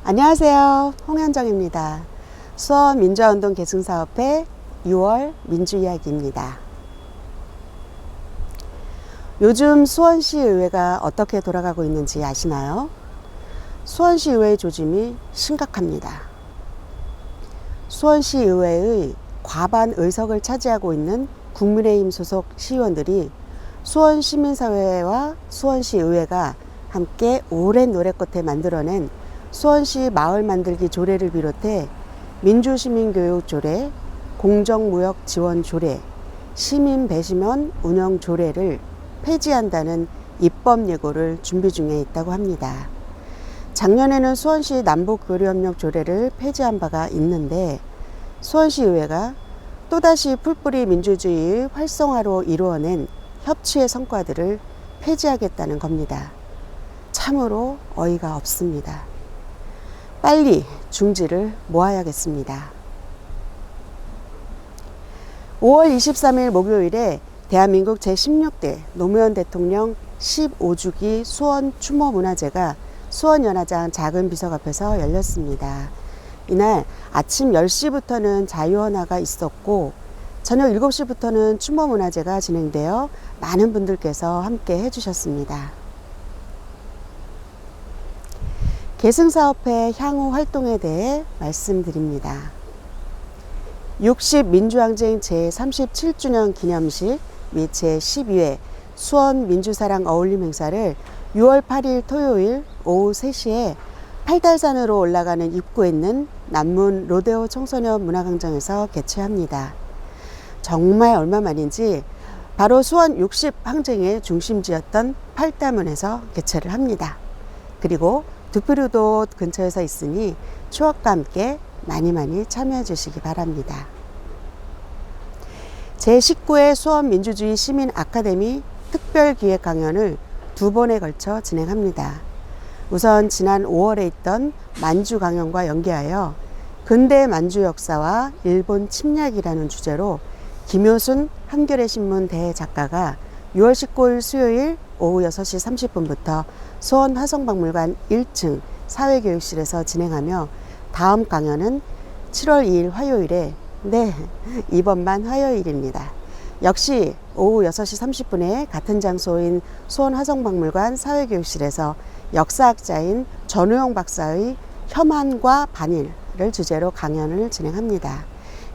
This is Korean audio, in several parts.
안녕하세요. 홍현정입니다. 수원 민주화운동 계승사업회 6월 민주이야기입니다. 요즘 수원시 의회가 어떻게 돌아가고 있는지 아시나요? 수원시 의회 조짐이 심각합니다. 수원시 의회의 과반 의석을 차지하고 있는 국민의힘 소속 시의원들이 수원시민사회와 수원시 의회가 함께 오랜 노래 끝에 만들어낸 수원시 마을 만들기 조례를 비롯해 민주시민교육 조례, 공정무역 지원 조례, 시민 배심원 운영 조례를 폐지한다는 입법 예고를 준비 중에 있다고 합니다. 작년에는 수원시 남북교류협력 조례를 폐지한 바가 있는데 수원시의회가 또다시 풀뿌리 민주주의 활성화로 이루어낸 협치의 성과들을 폐지하겠다는 겁니다. 참으로 어이가 없습니다. 빨리 중지를 모아야겠습니다. 5월 23일 목요일에 대한민국 제16대 노무현 대통령 15주기 수원 추모문화제가 수원연화장 작은 비석 앞에서 열렸습니다. 이날 아침 10시부터는 자유연화가 있었고 저녁 7시부터는 추모문화제가 진행되어 많은 분들께서 함께 해주셨습니다. 계승사업회 향후 활동에 대해 말씀드립니다. 60 민주항쟁 제37주년 기념식 및 제12회 수원 민주사랑 어울림 행사를 6월 8일 토요일 오후 3시에 팔달산으로 올라가는 입구에 있는 남문 로데오 청소년 문화광장에서 개최합니다. 정말 얼마만인지 바로 수원 60 항쟁의 중심지였던 팔다문에서 개최를 합니다. 그리고 두피루도 근처에서 있으니 추억과 함께 많이 참여해 주시기 바랍니다. 제19회 수원 민주주의 시민 아카데미 특별기획 강연을 2번에 걸쳐 진행합니다. 우선 지난 5월에 있던 만주 강연과 연계하여 근대 만주 역사와 일본 침략이라는 주제로 김효순 한겨레신문 대작가가 6월 19일 수요일 오후 6시 30분부터 수원 화성박물관 1층 사회교육실에서 진행하며 다음 강연은 7월 2일 화요일에 이번만 화요일입니다. 역시 오후 6시 30분에 같은 장소인 수원 화성박물관 사회교육실에서 역사학자인 전우용 박사의 혐한과 반일을 주제로 강연을 진행합니다.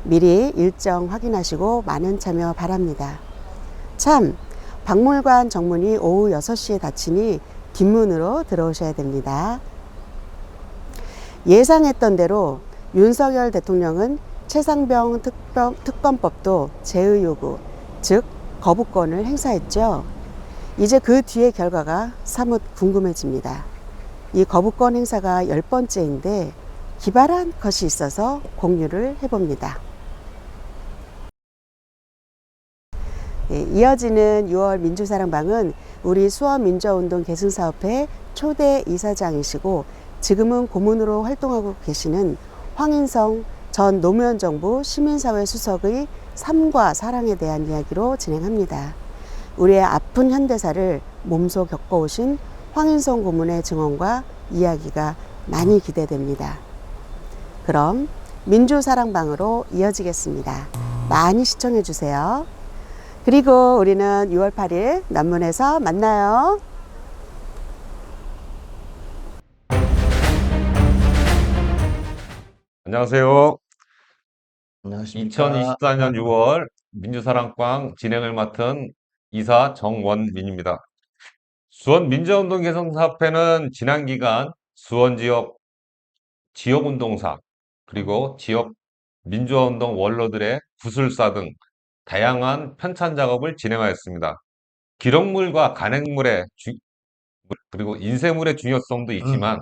미리 일정 확인하시고 많은 참여 바랍니다. 참, 박물관 정문이 오후 6시에 닫히니 뒷문으로 들어오셔야 됩니다. 예상했던 대로 윤석열 대통령은 최상병 특검법도 제의 요구, 즉 거부권을 행사했죠. 이제 그 뒤의 결과가 사뭇 궁금해집니다. 이 거부권 행사가 10번째인데 기발한 것이 있어서 공유를 해봅니다. 이어지는 6월 민주사랑방은 우리 수원민주화운동 계승사업회 초대 이사장이시고 지금은 고문으로 활동하고 계시는 황인성 전 노무현 정부 시민사회 수석의 삶과 사랑에 대한 이야기로 진행합니다. 우리의 아픈 현대사를 몸소 겪어오신 황인성 고문의 증언과 이야기가 많이 기대됩니다. 그럼 민주사랑방으로 이어지겠습니다. 많이 시청해 주세요. 그리고 우리는 6월 8일 남문에서 만나요. 안녕하세요. 안녕하십니까. 2024년 6월 민주사랑방 진행을 맡은 이사 정원민입니다. 수원 민주화운동 개성사업회는 지난 기간 수원 지역 지역운동사 그리고 지역 민주화운동 원로들의 구술사 등 다양한 편찬 작업을 진행하였습니다. 기록물과 간행물의 그리고 인쇄물의 중요성도 있지만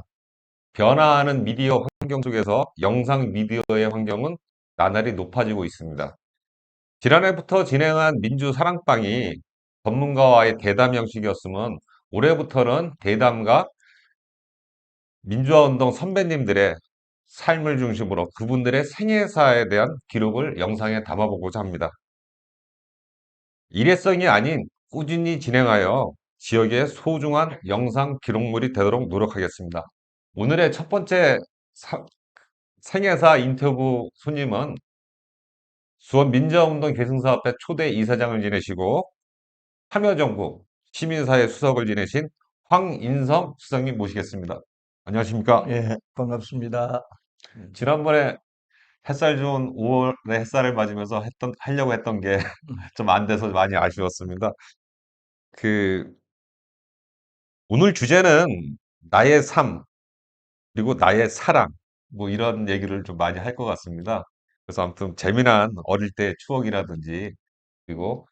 변화하는 미디어 환경 속에서 영상 미디어의 환경은 나날이 높아지고 있습니다. 지난해부터 진행한 민주사랑방이 전문가와의 대담 형식이었으면 올해부터는 대담과 민주화운동 선배님들의 삶을 중심으로 그분들의 생애사에 대한 기록을 영상에 담아보고자 합니다. 일회성이 아닌 꾸준히 진행하여 지역의 소중한 영상 기록물이 되도록 노력하겠습니다. 오늘의 첫 번째 생애사 인터뷰 손님은 수원 민주화운동 계승사업회 초대 이사장을 지내시고 참여정부 시민사회 수석을 지내신 황인성 수석님 모시겠습니다. 안녕하십니까? 예, 반갑습니다. 지난번에 햇살 좋은 5월의 햇살을 맞으면서 하려고 했던 게 좀 안 돼서 많이 아쉬웠습니다. 그, 오늘 주제는 나의 삶, 그리고 나의 사랑, 뭐 이런 얘기를 좀 많이 할 것 같습니다. 그래서 아무튼 재미난 어릴 때 추억이라든지, 그리고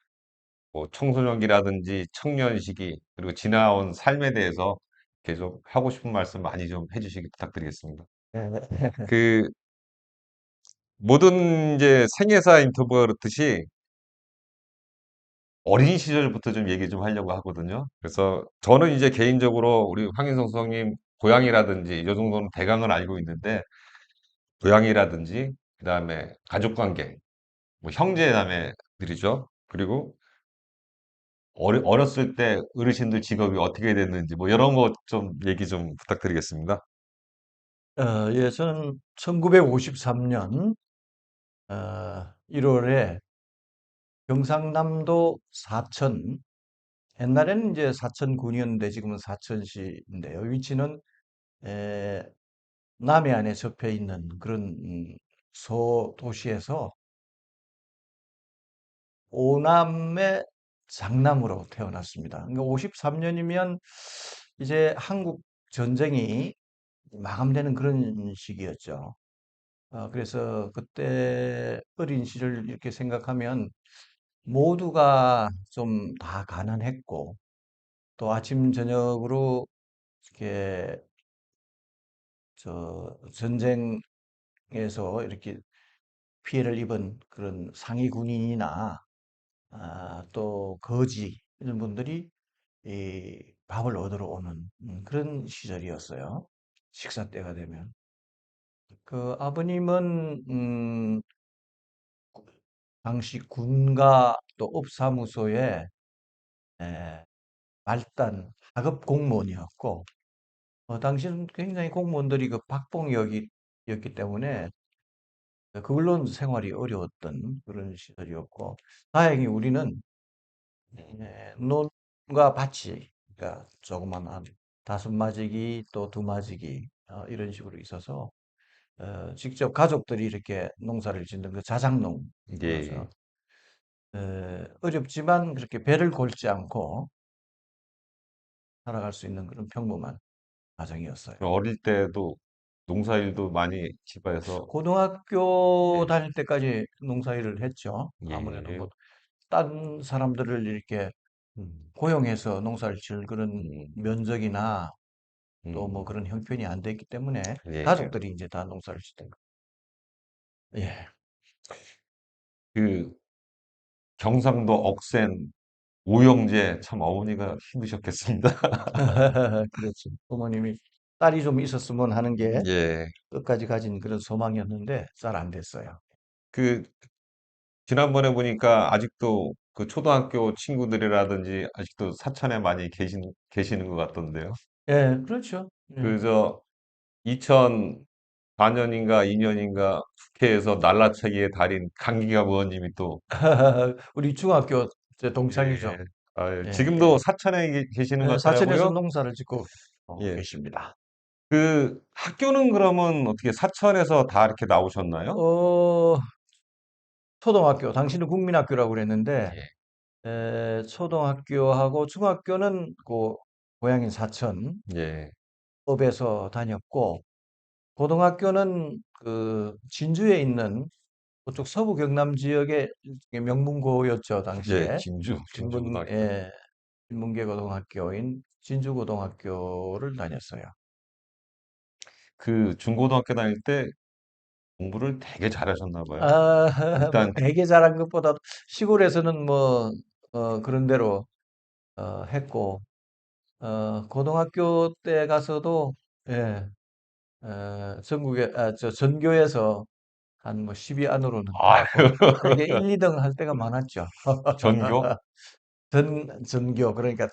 뭐 청소년기라든지 청년 시기, 그리고 지나온 삶에 대해서 계속 하고 싶은 말씀 많이 좀 해주시기 부탁드리겠습니다. 예, 그, 모든 이제 생애사 인터뷰가 그렇듯이 어린 시절부터 좀 얘기 좀 하려고 하거든요. 그래서 저는 이제 개인적으로 우리 황인성 수석님 고향이라든지 이 정도는 대강은 알고 있는데, 고향이라든지, 그 다음에 가족관계, 뭐 형제자매들이죠. 그리고 어렸을 때 어르신들 직업이 어떻게 됐는지, 뭐 이런 것 좀 얘기 좀 부탁드리겠습니다. 예, 저는 1953년 1월에 경상남도 사천, 옛날에는 이제 사천군이었는데 지금은 사천시인데요. 위치는 에, 남해안에 접해 있는 그런 소도시에서 오남의 장남으로 태어났습니다. 그러니까 53년이면 이제 한국 전쟁이 마감되는 그런 시기였죠. 그래서 그때 어린 시절 이렇게 생각하면 모두가 좀 다 가난했고 또 아침 저녁으로 이렇게 저 전쟁에서 이렇게 피해를 입은 그런 상위 군인이나 또 거지 이런 분들이 이 밥을 얻으러 오는 그런 시절이었어요. 식사 때가 되면. 그 아버님은 당시 군가 또 업사무소에 에, 말단 하급 공무원이었고 당시는 굉장히 공무원들이 그 박봉이었기 때문에 그걸로는 생활이 어려웠던 그런 시절이었고 다행히 우리는 논과 밭이 그러니까 조그만 한 5마지기 또 2마지기 이런 식으로 있어서 직접 가족들이 이렇게 농사를 짓는 그 예. 자작농이어서 어렵지만 그렇게 배를 골지 않고 살아갈 수 있는 그런 평범한 가정이었어요. 어릴 때도 농사일도 많이 집에서, 고등학교 예, 다닐 때까지 농사일을 했죠. 아무래도 예, 뭐 딴 사람들을 이렇게 고용해서 농사를 지을 그런 음, 면적이나 또 뭐 음, 그런 형편이 안 됐기 때문에 예. 가족들이 이제 다 농사를 짓던 거. 예. 그 경상도 억센 오영재 참 어머니가 힘드셨겠습니다. 그렇죠. 부모님이 딸이 좀 있었으면 하는 게 예. 끝까지 가진 그런 소망이었는데 잘 안 됐어요. 그 지난번에 보니까 아직도 그 초등학교 친구들이라든지 아직도 사천에 많이 계시는 것 같던데요. 예, 그렇죠. 예. 그저 2004년인가 2년인가 국회에서 날라차기의 달인 강기갑 의원님이 또, 우리 중학교 제 동창이죠. 예. 아, 예, 지금도 예. 사천에 계시는 것 사천에서 같더라고요. 농사를 짓고 예. 계십니다. 그 학교는 그러면 어떻게 사천에서 다 이렇게 나오셨나요? 어, 초등학교, 당시는 국민학교라고 그랬는데, 예. 초등학교하고 중학교는 그 고향인 예. 사천읍에서 다녔고, 고등학교는 그 진주에 있는 그쪽 서부 경남 지역의 일종의 명문고였죠, 예, 당시에. 진주고등학교. 예, 인문계 고등학교인 진주고등학교를 다녔어요. 그 중고등학교 다닐 때 공부를 되게 잘하셨나 봐요. 아, 뭐 일단, 되게 잘한 것보다도 시골에서는 뭐 그런 대로 했고 고등학교 때 가서도 예, 전국에 저 전교에서 한 뭐 10위 안으로는 아유, 나왔고 되게 1, 2등 할 때가 많았죠. 전교? 전교 그러니까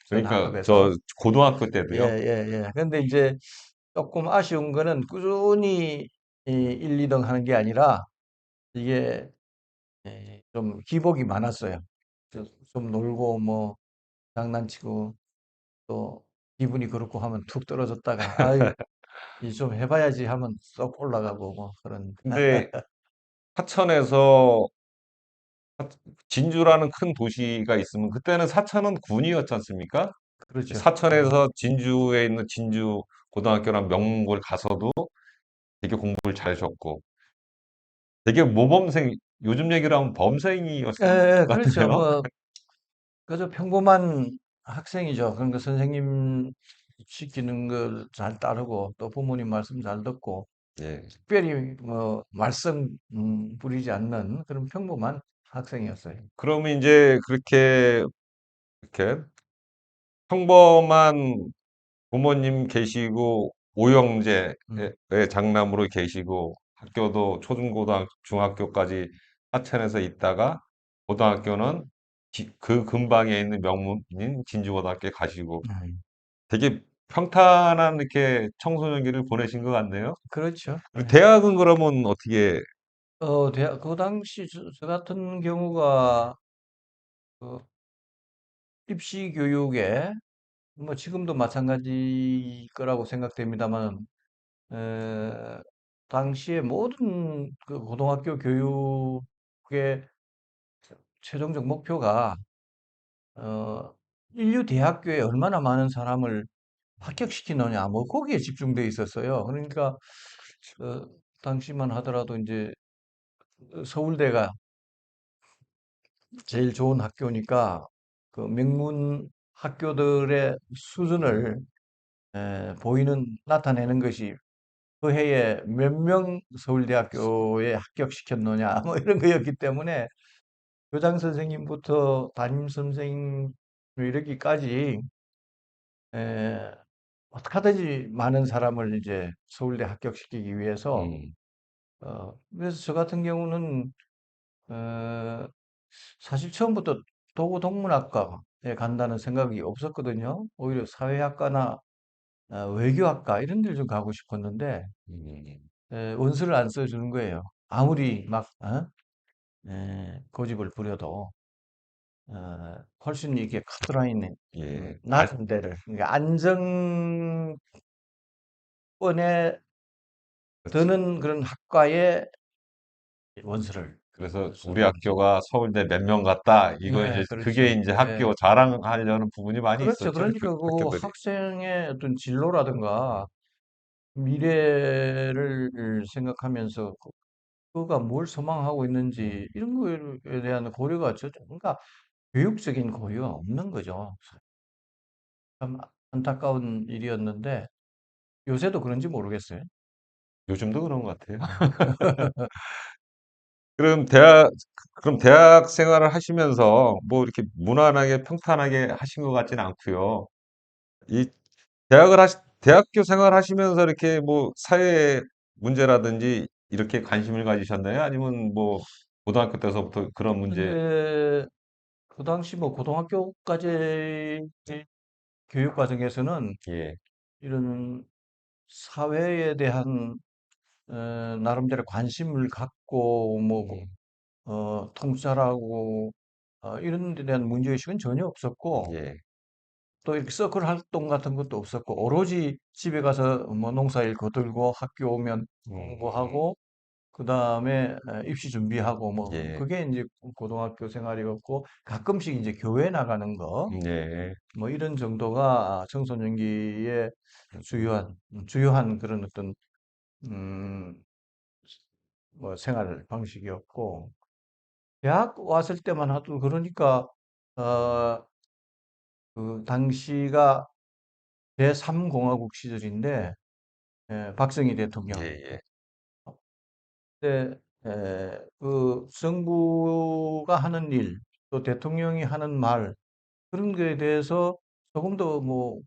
그러니까 전학급에서 저 고등학교 예, 때도요. 예, 예. 근데 이제 조금 아쉬운 거는 꾸준히 1, 2등 하는 게 아니라 이게 좀 기복이 많았어요. 좀 놀고 뭐 장난치고 또 기분이 그렇고 하면 툭 떨어졌다가 아유 이 좀 해봐야지 하면 쏙 올라가고 뭐 그런. 근데 사천에서 진주라는 큰 도시가 있으면 그때는 사천은 군이었지 않습니까? 그렇죠. 사천에서 진주에 있는 진주 고등학교란 명문고를 가서도 되게 공부를 잘하셨고 되게 모범생 요즘 얘기로 하면 예, 범생이었을 예, 것 그렇죠. 같은데요. 뭐 그저 평범한 학생이죠. 그러니까 선생님 시키는 걸 잘 따르고 또 부모님 말씀 잘 듣고 예. 특별히 뭐 말썽 부리지 않는 그런 평범한 학생이었어요. 그러면 이제 그렇게 이렇게 평범한 부모님 계시고 오형제의 음, 장남으로 계시고 학교도 초중고등 중학교까지 하천에서 있다가 고등학교는 그 근방에 있는 명문인 진주고등학교에 가시고 음. 되게 평탄한 이렇게 청소년기를 보내신 것 같네요. 그렇죠. 그리고 예. 대학은 그러면 어떻게 그 당시 저 같은 경우가 그 입시 교육에 뭐 지금도 마찬가지일 거라고 생각됩니다만, 에, 당시에 모든 그 고등학교 교육의 최종적 목표가 인류 대학교에 얼마나 많은 사람을 합격시키느냐, 뭐 거기에 집중돼 있었어요. 그러니까 어, 당시만 하더라도 이제 서울대가 제일 좋은 학교니까 그 명문 학교들의 수준을 나타내는 것이 그 해에 몇 명 서울대학교에 합격시켰느냐, 뭐 이런 거였기 때문에 교장 선생님부터 담임 선생님 이르기까지 에, 어떻게 하든지 많은 사람을 이제 서울대 합격시키기 위해서 음, 그래서 저 같은 경우는 어, 사실 처음부터 도구동문학과에 간다는 생각이 없었거든요. 오히려 사회학과나 외교학과 이런 데를 좀 가고 싶었는데 음, 원서를 안 써주는 거예요. 아무리 막 고집을 부려도 훨씬 이게 커트라인에 예. 낮은 데를 그러니까 안정권에 그렇지. 드는 그런 학과에 원서를 그래서 우리 써주는. 학교가 서울대 몇 명 갔다. 이거 네, 이제 그게 그렇죠. 이제 예. 학교 자랑하려는 부분이 많이 그렇죠. 있었죠. 그러니까 그 학교들이. 학생의 어떤 음, 진로라든가 미래를 생각하면서 그가 뭘 소망하고 음. 있는지 이런 거에 대한 고려가 그러니까 교육적인 고려가 없는 거죠. 참 안타까운 일이었는데 요새도 그런지 모르겠어요. 요즘도 그런 것 같아요. 음. 그럼 대학 생활을 하시면서 뭐 이렇게 무난하게 평탄하게 하신 것 같지는 않고요. 이 대학교 생활 하시면서 이렇게 뭐 사회 문제라든지 이렇게 관심을 가지셨나요? 아니면 뭐 고등학교 때서부터 그런 문제, 근데 그 당시 뭐 고등학교까지 교육 과정에서는 예, 이런 사회에 대한 나름대로 관심을 갖고 뭐 음, 통찰하고 이런 데 대한 문제의식은 전혀 없었고 예, 또 이렇게 서클 활동 같은 것도 없었고 오로지 집에 가서 뭐 농사일 거들고 학교 오면 음, 공부하고 그다음에 입시 준비하고 뭐 예, 그게 이제 고등학교 생활이었고 가끔씩 이제 교회 나가는 거 예, 뭐 이런 정도가 청소년기의 주요한 그런 어떤 음, 뭐 생활 방식이었고 대학 왔을 때만 하도 그러니까 어, 그 당시가 제3공화국 시절인데 박정희 예, 대통령 예, 때 그 정부가 하는 일, 또 대통령이 하는 말 그런 거에 대해서 조금 더 뭐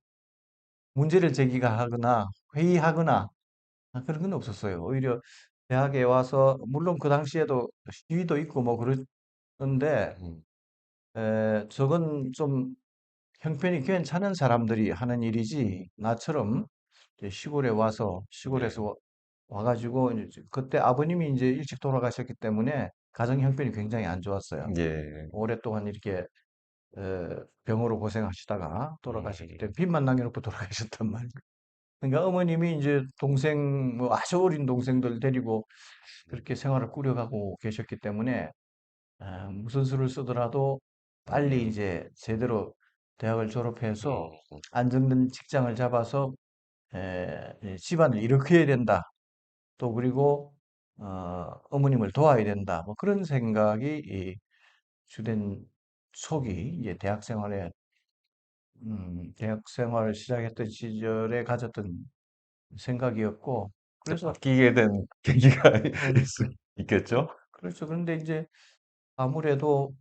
문제를 제기하거나 회의하거나 그런 건 없었어요. 오히려 대학에 와서 물론 그 당시에도 시위도 있고 뭐 그런데 음, 저건 좀 형편이 괜찮은 사람들이 하는 일이지 나처럼 이제 시골에 와서 네. 시골에서 와가지고 이제 그때 아버님이 이제 일찍 돌아가셨기 때문에 가정 형편이 굉장히 안 좋았어요. 예. 오랫동안 이렇게 병으로 고생하시다가 돌아가셨기 때문에 빚만 남겨놓고 돌아가셨단 말이에요. 그러니까 어머님이 이제 동생 뭐 아주 어린 동생들 데리고 그렇게 생활을 꾸려가고 계셨기 때문에 무슨 수를 쓰더라도 빨리 이제 제대로 대학을 졸업해서 안정된 직장을 잡아서 이 집안을 일으켜야 된다. 또 그리고 어머님을 도와야 된다. 뭐 그런 생각이 이 주된 초기 이제 대학 생활을 시작했던 시절에 가졌던 생각이었고 그래서 바뀌게 된 계기가 음, 있겠죠? 그렇죠. 그런데 이제 아무래도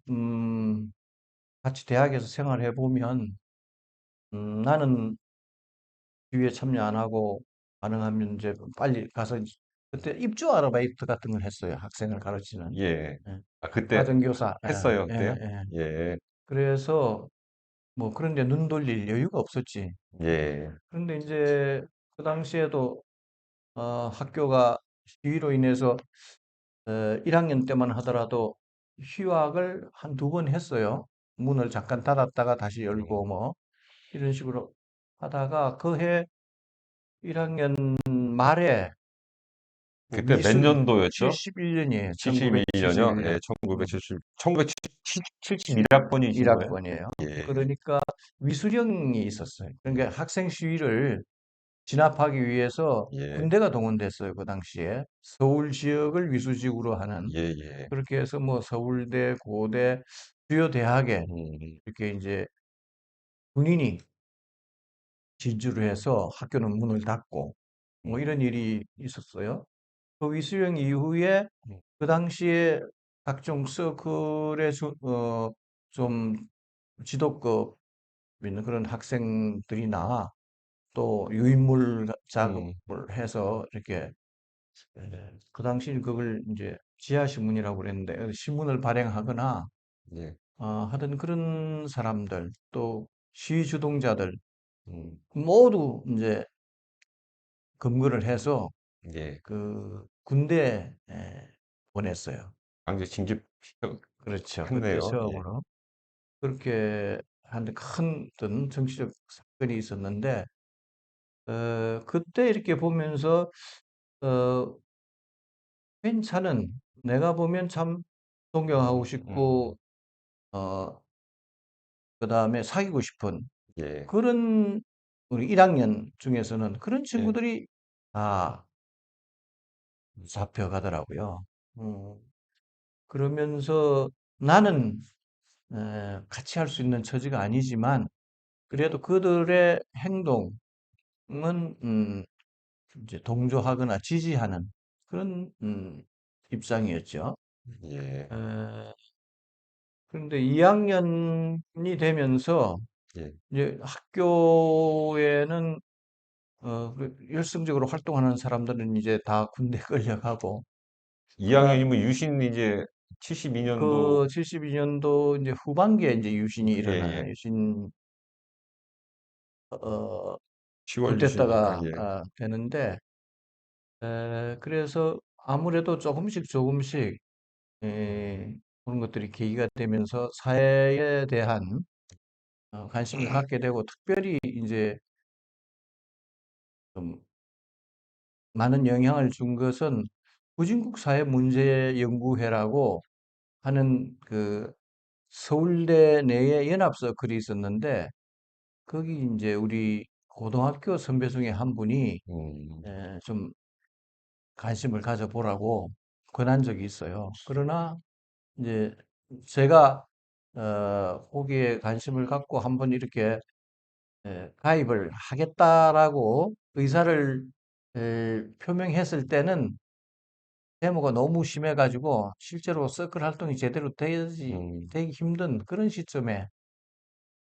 같이 대학에서 생활해 보면 나는 기회에 참여 안 하고 가능하면 이제 빨리 가서 그때 입주 아르바이트 같은 걸 했어요. 학생을 가르치는. 예. 예. 아, 그때 가정교사. 했어요, 예, 그때요? 예. 예. 그래서 뭐 그런데 눈 돌릴 여유가 없었지. 예. 그런데 이제 그 당시에도 학교가 시위로 인해서 1학년 때만 하더라도 휴학을 한 두 번 했어요. 문을 잠깐 닫았다가 다시 열고 뭐 이런 식으로 하다가 그 해 1학년 말에 뭐 그때 몇 년도였죠? 71년이에요. 71년이요? 예, 1971년. 1971학번이신 거예요? 1학번이에요. 예. 그러니까 위수령이 있었어요. 그러니까 학생 시위를 진압하기 위해서 예. 군대가 동원됐어요. 그 당시에. 서울 지역을 위수지구로 하는. 예, 예. 그렇게 해서 뭐 서울대, 고대, 주요 대학에 음, 이렇게 이제 군인이 진주를 해서 학교는 문을 닫고 뭐 이런 일이 있었어요. 그 위수령 이후에 음, 그 당시에 각종 서클에 좀 지도급 있는 그런 학생들이나 또 유인물 음, 작업을 해서 이렇게 그 당시 그걸 이제 지하신문이라고 그랬는데 신문을 발행하거나 예. 하던 그런 사람들 또 시위 주동자들 음, 모두 이제 검거를 해서 예. 그 군대에 보냈어요. 강제 그렇죠. 그때 징집했네요. 예. 처음으로 그렇게 하는데 큰 어떤 정치적 사건이 있었는데 그때 이렇게 보면서 어, 괜찮은 내가 보면 참 존경하고 음, 싶고 어, 그다음에 사귀고 싶은 예. 그런 우리 1학년 중에서는 그런 예. 친구들이 다 잡혀가더라고요. 그러면서 나는 같이 할 수 있는 처지가 아니지만 그래도 그들의 행동은 이제 동조하거나 지지하는 그런 입장이었죠. 예. 에, 그런데 2학년이 되면서 예. 이제 학교에는 열성적으로 활동하는 사람들은 이제 다 군대 끌려가고, 그다 2학년이면 유신 이제 72년도 그 72년도 이제 후반기에 이제 유신이 예, 일어나요. 예. 유신, 어, 10월 유신이니까 그때다가 예. 되는데, 그래서 아무래도 조금씩 조금씩, 그런 것들이 계기가 되면서 사회에 대한 관심을 갖게 되고, 특별히 이제 좀 많은 영향을 준 것은 후진국 사회문제연구회라고 하는 그 서울대 내에 연합 서클이 있었는데 거기 이제 우리 고등학교 선배 중에 한 분이 음, 좀 관심을 가져보라고 권한 적이 있어요. 그러나 이제 제가 거기에 관심을 갖고 한번 이렇게 가입을 하겠다라고 의사를 표명했을 때는 데모가 너무 심해가지고 실제로 서클 활동이 제대로 음, 되기 힘든 그런 시점에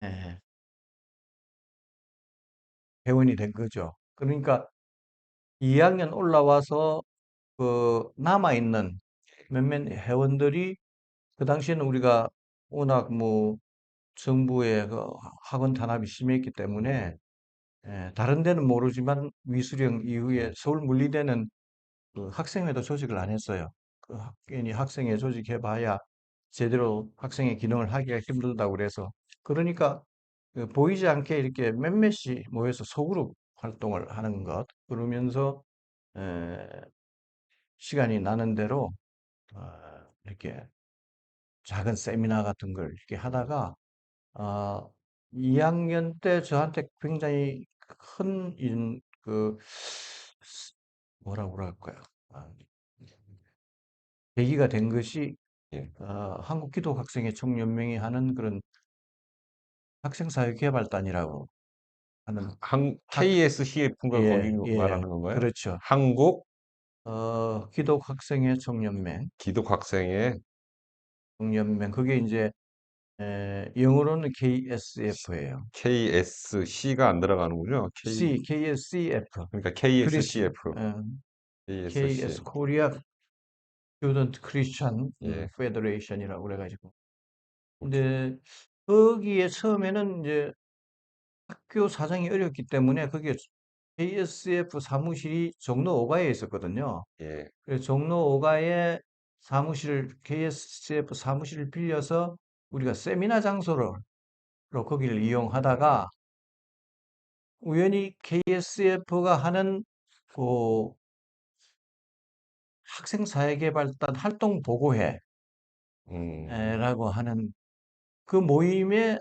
예, 회원이 된 거죠. 그러니까 2학년 올라와서 그 남아있는 몇몇 회원들이 그 당시에는 우리가 워낙 뭐 정부의 그 학원 탄압이 심했기 때문에 음, 다른 데는 모르지만 위수령 이후에 서울 물리대는 그 학생회도 조직을 안 했어요. 그 괜히 학생회 조직해봐야 제대로 학생의 기능을 하기가 힘들다고 그래서. 그러니까 그 보이지 않게 이렇게 몇몇이 모여서 소그룹 활동을 하는 것, 그러면서 에, 시간이 나는 대로 어, 이렇게 작은 세미나 같은 걸 이렇게 하다가 2학년 때 저한테 굉장히 큰 뭐라고 그럴까요? 아, 계기가 된 것이 예. 한국기독학생회 총연맹이 하는 그런 학생사회개발단이라고 하는 학, KSCF인가 거기 예, 예, 말하는 건가요? 그렇죠. 한국 기독학생회 총연맹, 기독학생회 그게 이제 영어로는 KSF예요. KSC가 안 들어가는군요. KSCF, 그러니까 크리스, KSCF, KS KSC. 코리아 스튜던트 크리스천 예. 페더레이션이라고 그래가지고. 근데 거기에 처음에는 이제 학교 사정이 어렵기 때문에 그게 KSF 사무실이 종로 5가에 있었거든요. 예. 그래서 종로 5가에 KSF 사무실을 빌려서 우리가 세미나 장소로 거기를 이용하다가 우연히 KSF가 하는 그 학생사회개발단 활동보고회라고 음, 하는 그 모임에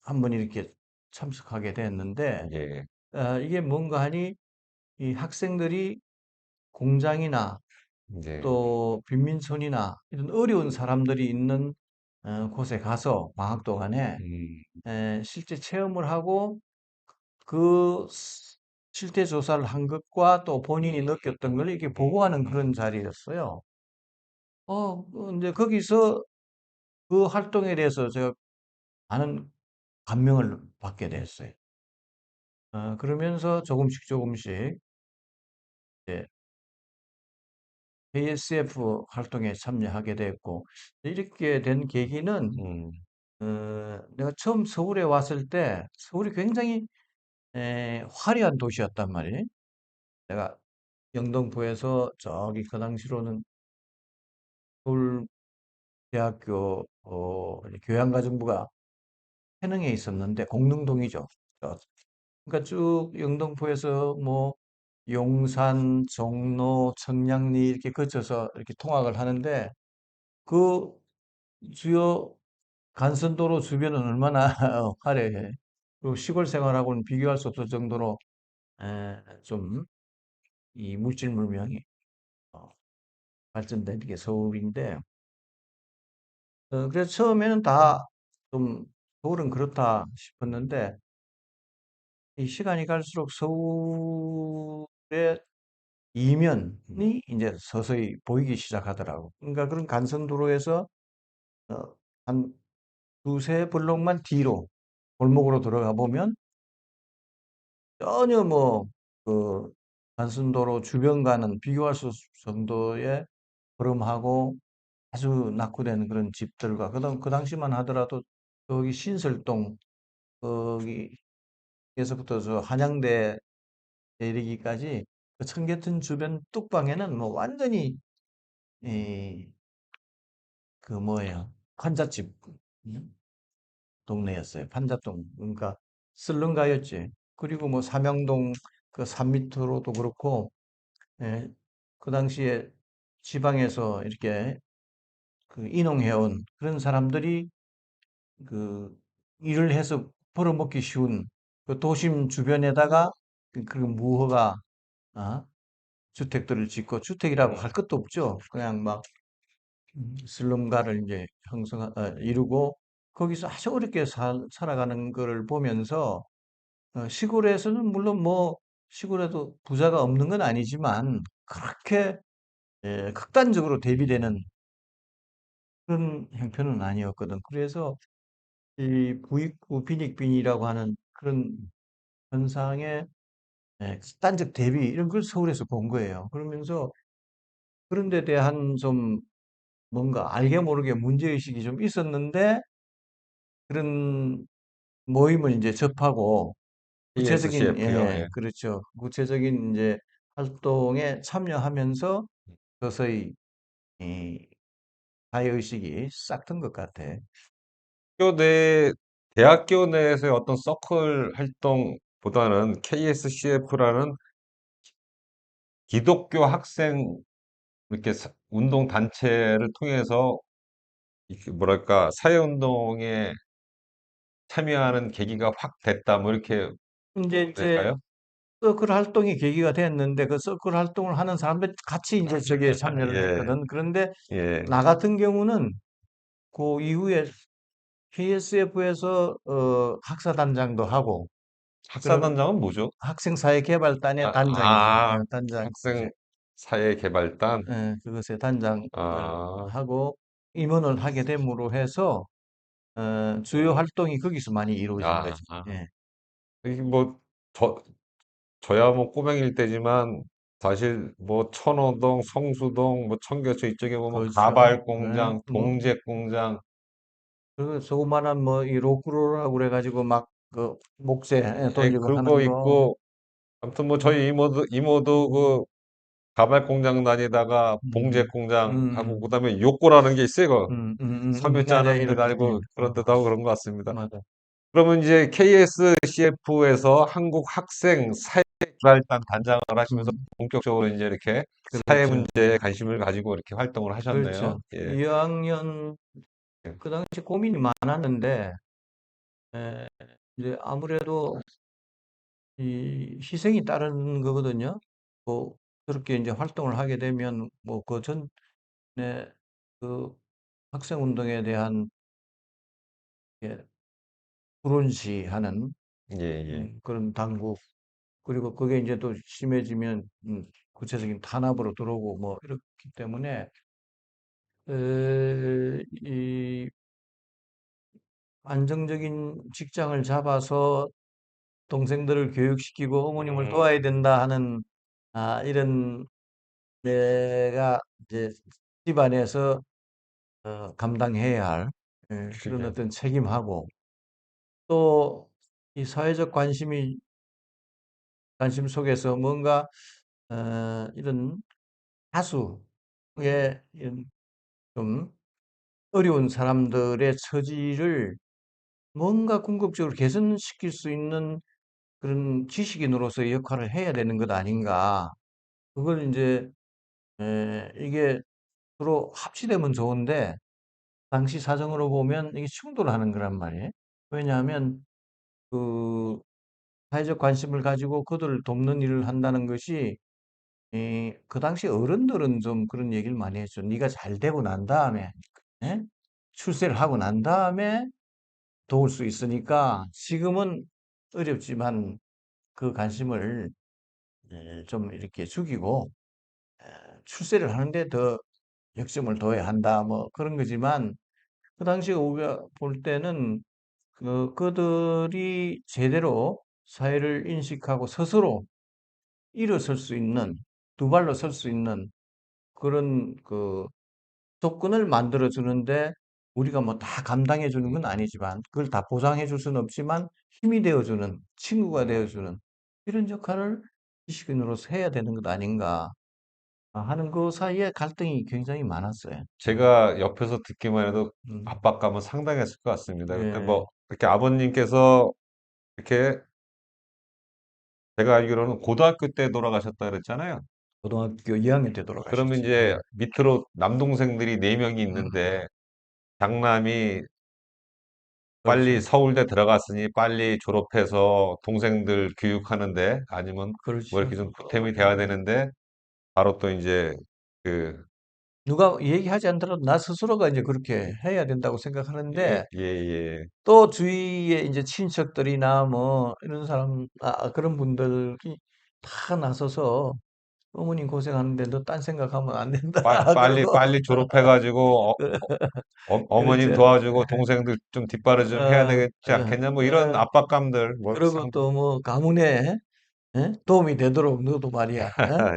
한번 이렇게 참석하게 됐는데, 예. 이게 뭔가 하니 이 학생들이 공장이나 예. 또 빈민촌이나 이런 어려운 사람들이 있는 곳에 가서 방학 동안에 음, 실제 체험을 하고 그 실태 조사를 한 것과 또 본인이 느꼈던 걸 이렇게 보고하는 그런 자리였어요. 이제 거기서 그 활동에 대해서 제가 많은 감명을 받게 됐어요. 그러면서 조금씩 조금씩 이제 ASF 활동에 참여하게 됐고, 이렇게 된 계기는 음, 내가 처음 서울에 왔을 때 서울이 굉장히 화려한 도시였단 말이에요. 내가 영등포에서 저기 그 당시로는 서울대학교 교양과정부가 해능에 있었는데 공릉동이죠. 그러니까 쭉 영등포에서 뭐 용산, 종로, 청량리 이렇게 거쳐서 이렇게 통학을 하는데 그 주요 간선도로 주변은 얼마나 화려해. 그리고 시골 생활하고는 비교할 수 없을 정도로 좀 이 물질 물명이 어, 발전된 게 서울인데, 그래서 처음에는 다 좀 서울은 그렇다 싶었는데 이 시간이 갈수록 서울의 이면이 이제 서서히 보이기 시작하더라고. 그러니까 그런 간선도로에서 어, 한 두세 블록만 뒤로 골목으로 들어가 보면 전혀 뭐 그 간선도로 주변과는 비교할 수 없을 정도의 허름하고 아주 낙후된 그런 집들과 그 당시만 하더라도 저기 신설동 거기에서부터 저 한양대 내리기까지 그 청계천 주변 뚝방에는 뭐 완전히 이 그 뭐예요, 판잣집 동네였어요. 판잣동. 그러니까 슬럼가였지. 그리고 뭐 삼양동 그 산 밑으로도 그렇고, 예, 그 당시에 지방에서 이렇게 그 인홍해온 그런 사람들이 그 일을 해서 벌어먹기 쉬운 그 도심 주변에다가 그 무허가 어? 주택들을 짓고, 주택이라고 할 것도 없죠. 그냥 막 슬럼가를 이제 이루고 거기서 아주 어렵게 살아가는 거를 보면서 시골에서는 물론 뭐 시골에도 부자가 없는 건 아니지만 그렇게 극단적으로 대비되는 그런 형편은 아니었거든. 그래서 이 부익부 빈익빈이라고 하는 그런 현상의 극단적 대비 이런 걸 서울에서 본 거예요. 그러면서 그런 데 대한 좀 뭔가 알게 모르게 문제의식이 좀 있었는데 그런 모임을 이제 접하고 구체적인, KSCF요. 예. 그렇죠. 구체적인 이제 활동에 참여하면서 서서히 이 사회의식이 싹 튼 것 같아. 학교 내, 대학교 내에서의 어떤 서클 활동보다는 KSCF라는 기독교 학생 이렇게 운동 단체를 통해서 이렇게 뭐랄까 사회운동에 참여하는 계기가 확 됐다 뭐 이렇게 이제 될까요? 서클 활동이 계기가 됐는데 그 서클 활동을 하는 사람들 같이 이제 저기에 참여를 예, 했거든. 그런데 예. 나 같은 경우는 그 이후에 KSF에서 학사단장도 하고 그런 학사단장은 뭐죠? 학생사회개발단의 단장이죠. 단장 이제 학생 사회개발단. 그것의 단장을 아, 하고 임원을 하게 됨으로 해서 주요 활동이 거기서 많이 이루어진 아, 거지. 아. 예, 이게 뭐, 저야 뭐 꼬맹일 때지만 사실 뭐 천호동, 성수동, 뭐 청계천 이쪽에 보면 그렇죠. 가발 공장, 뭐 동제 공장, 그 조그마한 뭐 이 로쿠로라고 그래가지고 막 그 목재 돌리고 그거 하는 거. 있고, 아무튼 뭐 음, 저희 이모도 그 가발 공장 다니다가 봉제 음, 공장 하고, 음, 그다음에 욕고라는 게 있어요. 이거 섬유 맞아, 짜는 데 달고 그런 데도 하고 그런 것 같습니다. 맞아. 그러면 이제 KSCF에서 한국 학생 사회개발단 단장을 하시면서 음, 본격적으로 이제 이렇게 사회 그렇죠. 문제에 관심을 가지고 이렇게 활동을 하셨네요. 그렇죠. 예. 2학년 예. 그 당시 고민이 많았는데 에, 이제 아무래도 이 희생이 따른 거거든요. 뭐 그렇게 이제 활동을 하게 되면 뭐 그 전에 그 학생 운동에 대한 예, 불온시하는 예, 예. 그런 당국 그리고 그게 이제 또 심해지면 구체적인 탄압으로 들어오고 뭐 이렇기 때문에 이 안정적인 직장을 잡아서 동생들을 교육시키고 어머님을 음, 도와야 된다 하는 이런 내가 이제 집안에서 감당해야 할 그런 그게, 어떤 책임하고 또 이 사회적 관심 속에서 뭔가 이런 다수의 이런 좀 어려운 사람들의 처지를 뭔가 궁극적으로 개선시킬 수 있는 그런 지식인으로서의 역할을 해야 되는 것 아닌가. 그걸 이제 이게 주로 합치되면 좋은데 당시 사정으로 보면 이게 충돌하는 거란 말이에요. 왜냐하면 그 사회적 관심을 가지고 그들을 돕는 일을 한다는 것이 그 당시 어른들은 좀 그런 얘기를 많이 했죠. 네가 잘 되고 난 다음에 예? 출세를 하고 난 다음에 도울 수 있으니까 지금은 어렵지만 그 관심을 좀 이렇게 죽이고 출세를 하는데 더 역점을 둬야 한다. 뭐 그런 거지만 그 당시에 우리가 볼 때는 그들이 제대로 사회를 인식하고 스스로 일어설 수 있는 두 발로 설 수 있는 그런 그 조건을 만들어 주는데 우리가 뭐 다 감당해 주는 건 아니지만 그걸 다 보장해 줄 수는 없지만 힘이 되어 주는 친구가 되어 주는 이런 역할을 지식인으로서 해야 되는 것 아닌가 하는 그 사이에 갈등이 굉장히 많았어요. 제가 옆에서 듣기만 해도 음, 압박감은 상당했을 것 같습니다. 그때 예, 뭐, 이렇게 아버님께서 이렇게 제가 알기로는 고등학교 때 돌아가셨다 그랬잖아요. 고등학교 2학년 때 그러면 돌아가셨지. 이제 밑으로 남동생들이 4명이 음, 있는데, 장남이 빨리 그렇죠. 서울대 들어갔으니 빨리 졸업해서 동생들 교육하는데, 아니면 뭐 이렇게 그렇죠. 좀 보탬이 돼야 되는데, 바로 또 이제 그, 누가 얘기하지 않더라도 나 스스로가 이제 그렇게 해야 된다고 예, 생각하는데 예, 예. 또 주위에 이제 친척들이나 뭐 이런 사람, 그런 분들이 다 나서서 어머님 고생하는데 너 딴 생각하면 안 된다. 그러고, 빨리 졸업해가지고, 어머님 그렇죠. 도와주고 동생들 좀 뒷바라지 좀 해야 어, 되겠지 어, 않겠냐? 뭐 이런 어, 압박감들, 뭐 그리고 또 뭐 가문에 도움이 되도록 너도 말이야.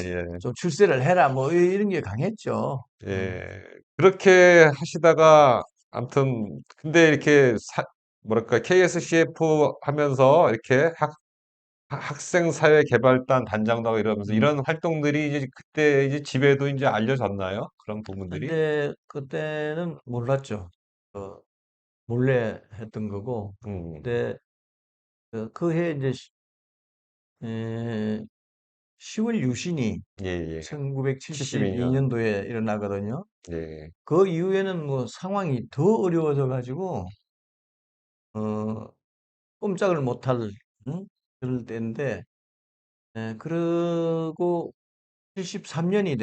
예, 좀 출세를 해라. 뭐 이런 게 강했죠. 예. 그렇게 하시다가, 아무튼, 근데 이렇게, 뭐랄까, KSCF 하면서 이렇게 학생사회개발단 단장도 하고 이러면서 음. 이런 활동들이 이제 그때 이제 집에도 이제 알려졌나요? 그런 부분들이? 근데 그때는 몰랐죠. 어, 몰래 했던 거고. 음, 근데 그해 이제 10월 유신이 예, 예. 72년. 1972년도에 일어나거든요. 예, 그 이후에는 뭐 상황이 더 어려워져 가지고 어, 꼼짝을 못할 응? 그럴 때인데 그러고 73년이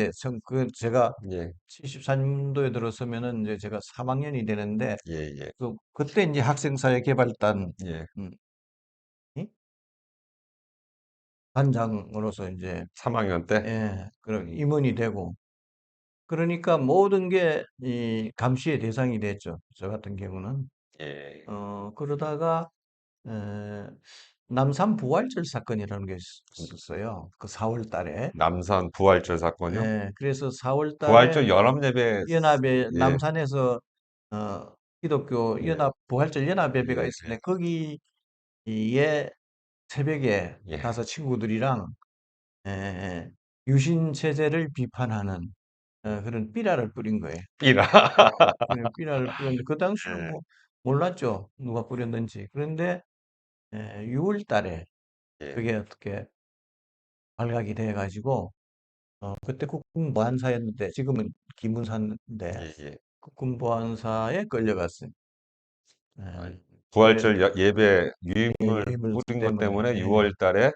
그 제가 예, 73년도에 들어서면은 이제 제가 3학년이 되는데 예, 예, 그때 이제 학생사회 개발단 예. 음, 이? 단장으로서 이제 3학년 때? 그런 음, 임원이 되고 그러니까 모든 게 이 감시의 대상이 됐죠. 저 같은 경우는 예. 그러다가 에, 남산 부활절 사건이라는 게 있었어요. 그 4월 달에. 남산 부활절 사건요? 그래서 4월 달에 부활절 연합예배, 연합에 예, 남산에서 어, 기독교 예, 연합 부활절 연합 예배가 예, 있었는데 거기에 새벽에 예. 가서 친구들이랑 에, 유신 체제를 비판하는 그런 삐라를 뿌린 거예요. 삐라. 그냥 삐라를 뿌렸는데 그 당시는 예, 뭐 몰랐죠. 누가 뿌렸는지. 그런데 6월 달에 예, 그게 어떻게 발각이 돼 가지고 그때 국군보안사였는데 지금은 기문사인데 예, 예. 국군보안사에 끌려갔어요. 아, 예, 그래 부활절 예배 유임을 유임을 뿌린 것 때문에 때문에 6월 달에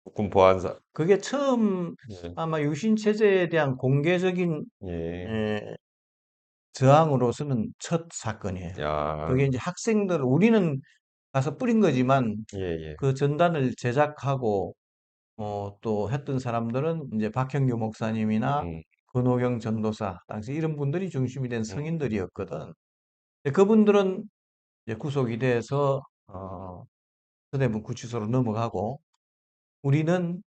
국군 보안사, 그게 처음 예, 아마 유신 체제에 대한 공개적인 예, 에, 저항으로서는 첫 사건이에요. 야, 그게 이제 우리는 가서 뿌린 거지만 예, 예, 그 전단을 제작하고 또 했던 사람들은 이제 박형규 목사님이나 음, 근호경 전도사 당시 이런 분들이 중심이 된 음, 성인들이었거든. 근데 그분들은 이제 구속이 돼서 서대문 구치소로 넘어가고 우리는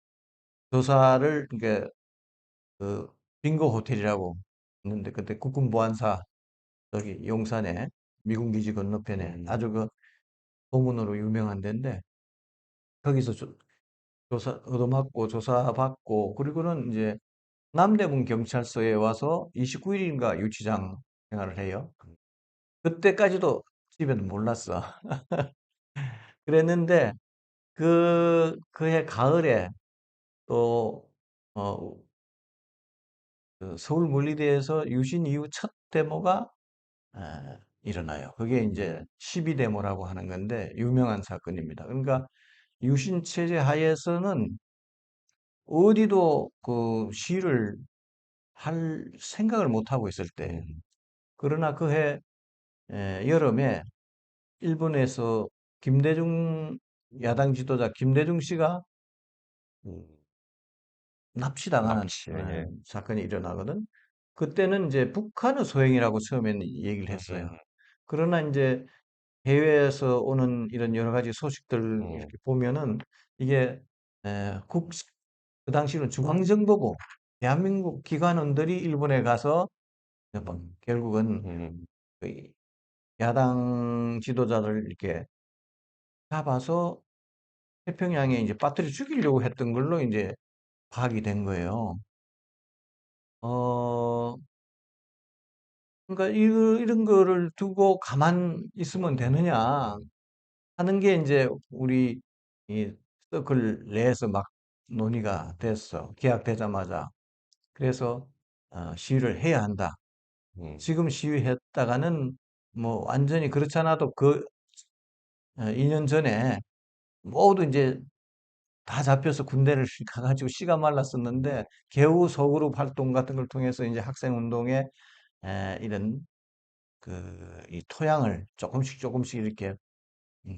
조사를 그러니까 그 빙고 호텔이라고 있는데 그때 국군 보안사 저기 용산에 미군 기지 건너편에 음, 아주 그 소문으로 유명한 데인데 거기서 조사 얻어맞고 조사받고 그리고는 이제 남대문 경찰서에 와서 29일인가 유치장 생활을 해요. 그때까지도 집에는 몰랐어. 그랬는데 그해 가을에 또 어, 그 서울 물리대에서 유신 이후 첫 데모가 일어나요. 그게 이제 12데모라고 하는 건데 유명한 사건입니다. 그러니까 유신 체제 하에서는 어디도 그 시위를 할 생각을 못 하고 있을 때 음, 그러나 그해 여름에 일본에서 김대중 야당 지도자 김대중 씨가 음, 납치당하는 납치, 예, 사건이 일어나거든. 그때는 이제 북한의 소행이라고 처음에는 얘기를 했어요. 음, 그러나 이제 해외에서 오는 이런 여러 가지 소식들 음, 이렇게 보면은 이게 에, 국, 그 당시는 중앙정보부, 대한민국 기관원들이 일본에 가서 결국은 음, 그 야당 지도자를 이렇게 잡아서 태평양에 이제 빠뜨려 죽이려고 했던 걸로 이제 파악이 된 거예요. 어, 그러니까 이런 거를 두고 가만 있으면 되느냐 음, 하는 게 이제 우리 이 서클 내에서 막 논의가 됐어. 계약되자마자. 그래서 시위를 해야 한다. 음, 지금 시위했다가는 뭐 완전히 그렇지 않아도 그 2년 전에 모두 이제 다 잡혀서 군대를 가가지고 씨가 말랐었는데 겨우 소그룹 활동 같은 걸 통해서 이제 학생 운동에 이런 그 이 토양을 조금씩 조금씩 이렇게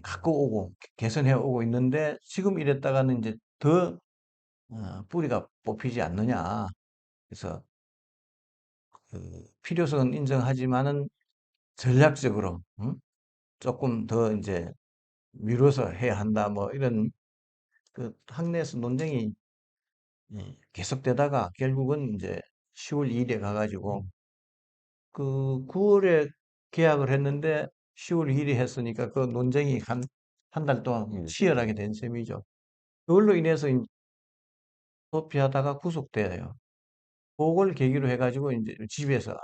갖고 오고 개선해 오고 있는데 지금 이랬다가는 이제 더 뿌리가 뽑히지 않느냐. 그래서 그 필요성은 인정하지만은 전략적으로 조금 더 이제 미뤄서 해야 한다. 뭐 이런 그 학내에서 논쟁이 계속되다가 결국은 이제 10월 2일에 가가지고 그 9월에 계약을 했는데 10월 2일에 했으니까 그 논쟁이 한 달 동안 음, 치열하게 된 셈이죠. 그걸로 인해서 도피하다가 구속돼요. 그걸 계기로 해가지고 이제 집에서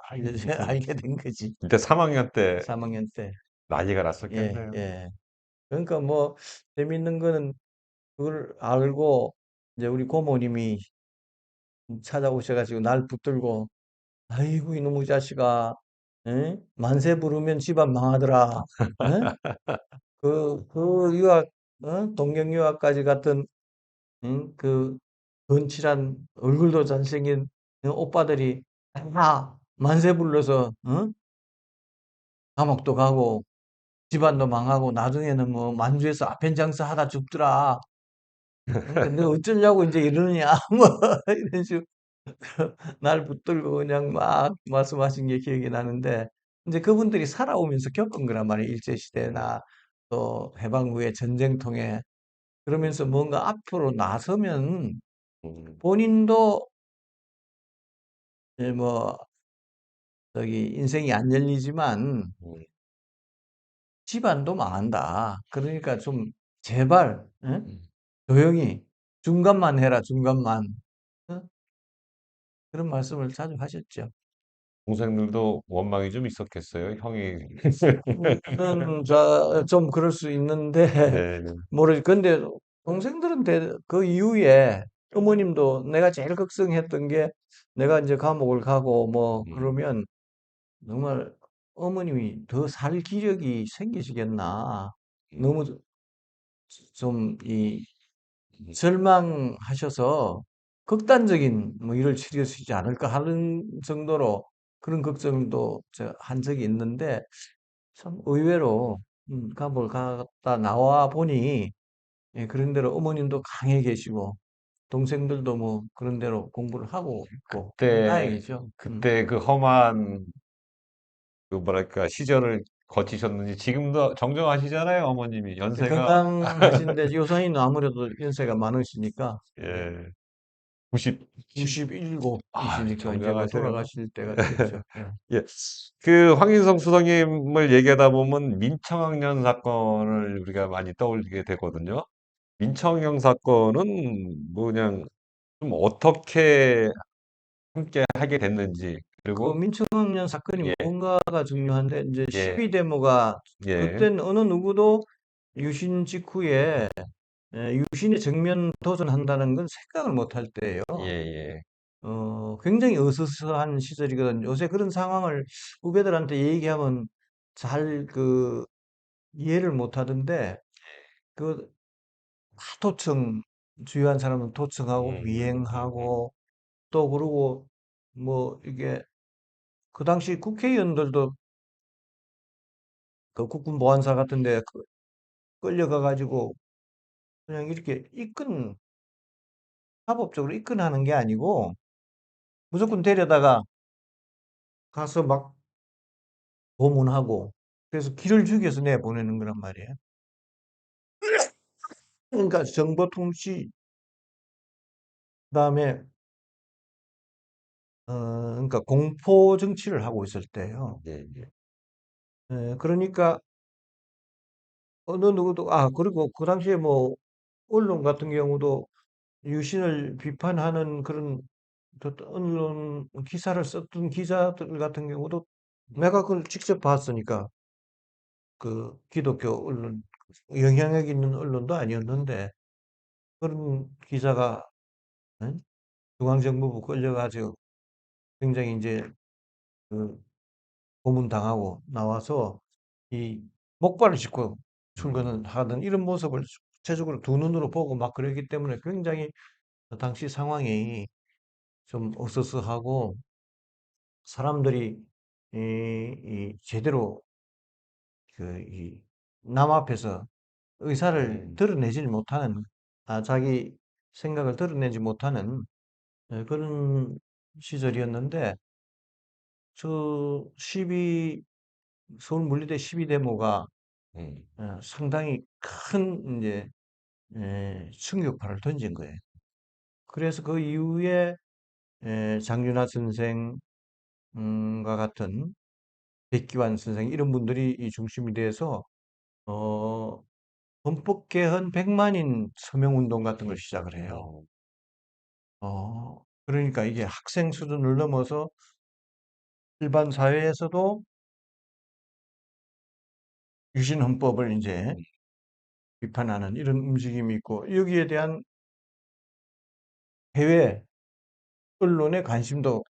알게 된 거지. 그때 3학년 때 3학년 때. 난리가 예, 났었겠네요. 예. 그러니까 뭐 재밌는 거는 그걸 알고 이제 우리 고모님이 찾아오셔가지고 날 붙들고 아이고 이놈의 자식아, 에? 만세 부르면 집안 망하더라. 에? 그 유학, 동경 유학까지 갔던 그 건칠한 얼굴도 잘생긴 오빠들이 다 만세 불러서 감옥도 가고 집안도 망하고 나중에는 뭐 만주에서 아편장사 하다 죽더라. 그러니까 너 어쩌려고 이제 이러느냐 뭐 이런 식으로 날 붙들고 그냥 막 말씀하신 게 기억이 나는데 이제 그분들이 살아오면서 겪은 거란 말이에요. 일제시대나 또 해방 후에 전쟁통에 그러면서 뭔가 앞으로 나서면 음, 본인도 뭐 저기 인생이 안 열리지만 음, 집안도 망한다. 그러니까 좀 제발 음. 조용히 중간만 해라 중간만 어? 그런 말씀을 자주 하셨죠. 동생들도 원망이 좀 있었겠어요, 형이. 좀 그럴 수 있는데 네, 근데 동생들은 그 이후에 어머님도 내가 제일 걱정했던 게 내가 이제 감옥을 가고 뭐 음, 그러면 정말 어머님이 더 살 기력이 생기시겠나. 음, 너무 좀 음. 절망하셔서 극단적인 뭐 일을 치르시지 않을까 하는 정도로 그런 걱정도 한 적이 있는데 참 의외로 감옥을 갔다 나와 보니 예, 그런 대로 어머님도 강해 계시고 동생들도 뭐 그런 대로 공부를 하고 있고 그때, 다행이죠. 그때 그 험한, 그 뭐랄까, 시절을 거치셨는지, 지금도 정정하시잖아요, 어머님이. 연세가, 건강하신데 요사이는 아무래도 연세가 많으시니까 예, 90, 97이시니까 이제 뭐 정정하세요. 돌아가실 때가 됐죠. 예. 예. 그 황인성 수석님을 얘기하다 보면 민청학년 사건을 우리가 많이 떠올리게 되거든요. 민청형 사건은 뭐 그냥 좀 어떻게 함께 하게 됐는지, 그 그리고, 민청년 사건이 예, 뭔가가 중요한데 이제 예, 12대모가 예, 그때는 어느 누구도 유신 직후에 유신에 정면 도전한다는 건 생각을 못 할 때예요. 예, 예, 굉장히 어수선한 시절이거든요. 요새 그런 상황을 후배들한테 얘기하면 잘 이해를 못 하던데 그 토청 주요한 사람은 토청하고 음. 미행하고 또 그러고 뭐 이게 그 당시 국회의원들도 그 국군 보안사 같은데 끌려가 가지고 그냥 이렇게 합법적으로 입건하는 게 아니고 무조건 데려다가 가서 막 고문하고 그래서 기를 죽여서 내보내는 거란 말이에요. 그러니까 정보 통치 그다음에 그러니까 공포 정치를 하고 있을 때예요. 예, 예. 그러니까 어느 누구도 그리고 그 당시에 뭐 언론 같은 경우도 유신을 비판하는 그런 언론 기사를 썼던 기자들 같은 경우도 내가 그걸 직접 봤으니까 그 기독교 언론 영향력 있는 언론도 아니었는데 그런 기자가 응? 중앙정보부 끌려가지고 굉장히 이제 그 고문당하고 나와서 이 목발을 짚고 출근을 하던 이런 모습을 구체적으로 두 눈으로 보고 막 그러기 때문에 굉장히 그 당시 상황이 좀 어수선하고 사람들이 제대로 남 앞에서 의사를 음, 드러내지 못하는 자기 생각을 드러내지 못하는 그런 시절이었는데 저 12 서울 물리대 12대모가 음, 상당히 큰 이제 충격파를 던진 거예요. 그래서 그 이후에 장윤하 선생과 같은 백기환 선생 이런 분들이 이 중심이 돼서 어 헌법 개헌 100만인 서명운동 같은 걸 시작을 해요. 그러니까 이게 학생 수준을 넘어서 일반 사회에서도 유신 헌법을 이제 비판하는 이런 움직임이 있고, 여기에 대한 해외 언론의 관심도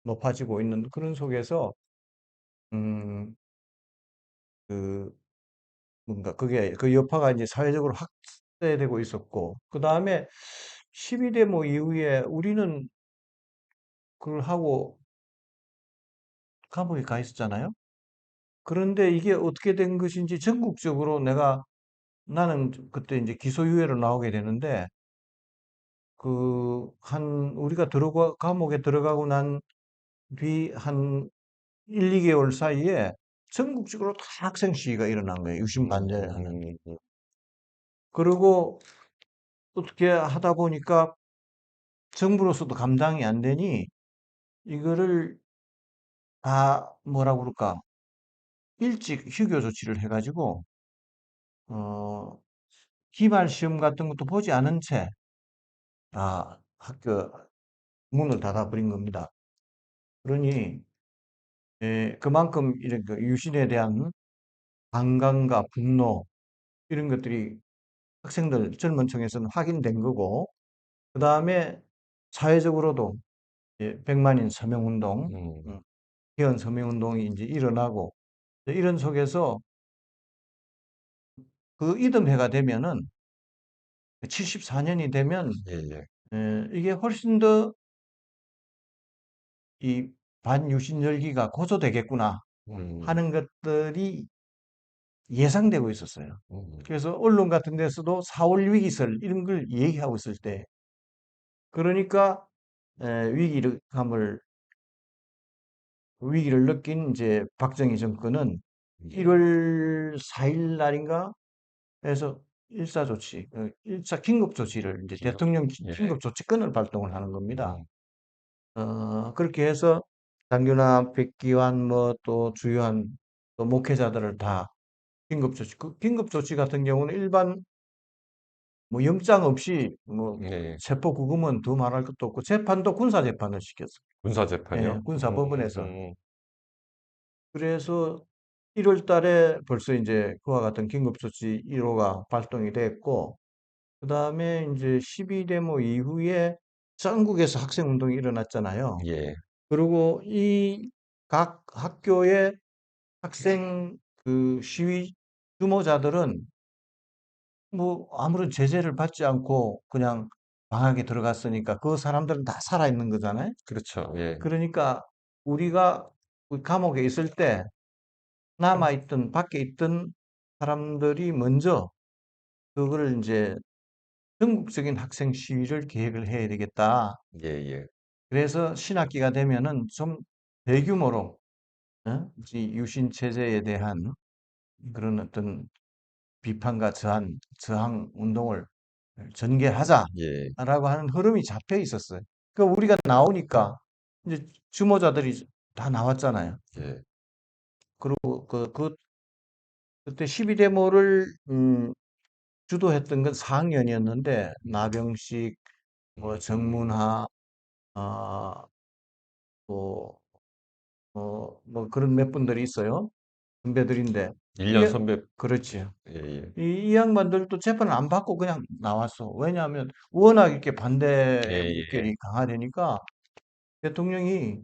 높아지고 있는 그런 속에서 음, 그 뭔가 그게 그 여파가 이제 사회적으로 확대되고 있었고, 그 다음에 12대 뭐 이후에 우리는 그걸 하고 감옥에 가 있었잖아요. 그런데 이게 어떻게 된 것인지 전국적으로 나는 그때 이제 기소유예로 나오게 되는데, 우리가 감옥에 들어가고 난 뒤 한 1, 2개월 사이에 전국적으로 다 학생 시위가 일어난 거예요. 유신 반대하는. 그리고 어떻게 하다 보니까 정부로서도 감당이 안 되니 이거를 다 뭐라 그럴까? 일찍 휴교 조치를 해가지고, 어, 기말 시험 같은 것도 보지 않은 채 다 학교 문을 닫아버린 겁니다. 그러니, 그만큼 이런 그 유신에 대한 반감과 분노, 이런 것들이 학생들, 젊은 층에서는 확인된 거고, 그 다음에 사회적으로도 100만인 서명운동, 개헌 서명운동이 이제 일어나고, 이런 속에서 그 이듬해가 되면은 74년이 되면 예, 예. 이게 훨씬 더 이 반유신 열기가 고조되겠구나 음, 하는 것들이 예상되고 있었어요. 그래서 언론 같은 데서도 4월 위기설 이런 걸 얘기하고 있을 때, 그러니까 위기를 느낀 이제 박정희 정권은 예. 1월 4일 날인가 해서 일사조치, 1차 긴급조치를 이제 긴급, 대통령 예. 긴급조치권을 발동을 하는 겁니다. 음, 그렇게 해서 장균환, 백기환, 뭐 또 주요한 또 목회자들을 다 긴급조치, 그 긴급조치 같은 경우는 일반 뭐 영장 없이 뭐 예. 체포구금은 더 말할 것도 없고 재판도 군사재판을 시켰어요. 예, 군사재판이요? 군사법원에서. 그래서 1월 달에 벌써 이제 그와 같은 긴급조치 1호가 발동이 됐고, 그 다음에 이제 12대모 이후에 전국에서 학생운동이 일어났잖아요. 예. 그리고 이 각 학교의 학생 그 시위 주모자들은 뭐 아무런 제재를 받지 않고 그냥 방학에 들어갔으니까 그 사람들은 다 살아있는 거잖아요. 그렇죠. 예. 그러니까 우리가 그 감옥에 있을 때 남아있던 밖에 있던 사람들이 먼저 그거를 이제 전국적인 학생 시위를 계획을 해야 되겠다. 예, 예. 그래서 신학기가 되면은 좀 대규모로 이 유신 체제에 대한 그런 어떤 비판과 저항 운동을 예. 전개하자라고 하는 흐름이 잡혀 있었어요. 그 우리가 나오니까 이제 주모자들이 다 나왔잖아요. 예. 그리고 그때 12대모를 주도했던 건 4학년이었는데 나병식, 뭐 정문하, 아, 또 뭐 그런 몇 분들이 있어요. 선배들인데 1년 이게 선배, 그렇지. 예, 예. 이 양반들도 재판을 안 받고 그냥 나왔어. 왜냐하면 워낙 이렇게 예, 반대 예. 물결이 강하되니까 대통령이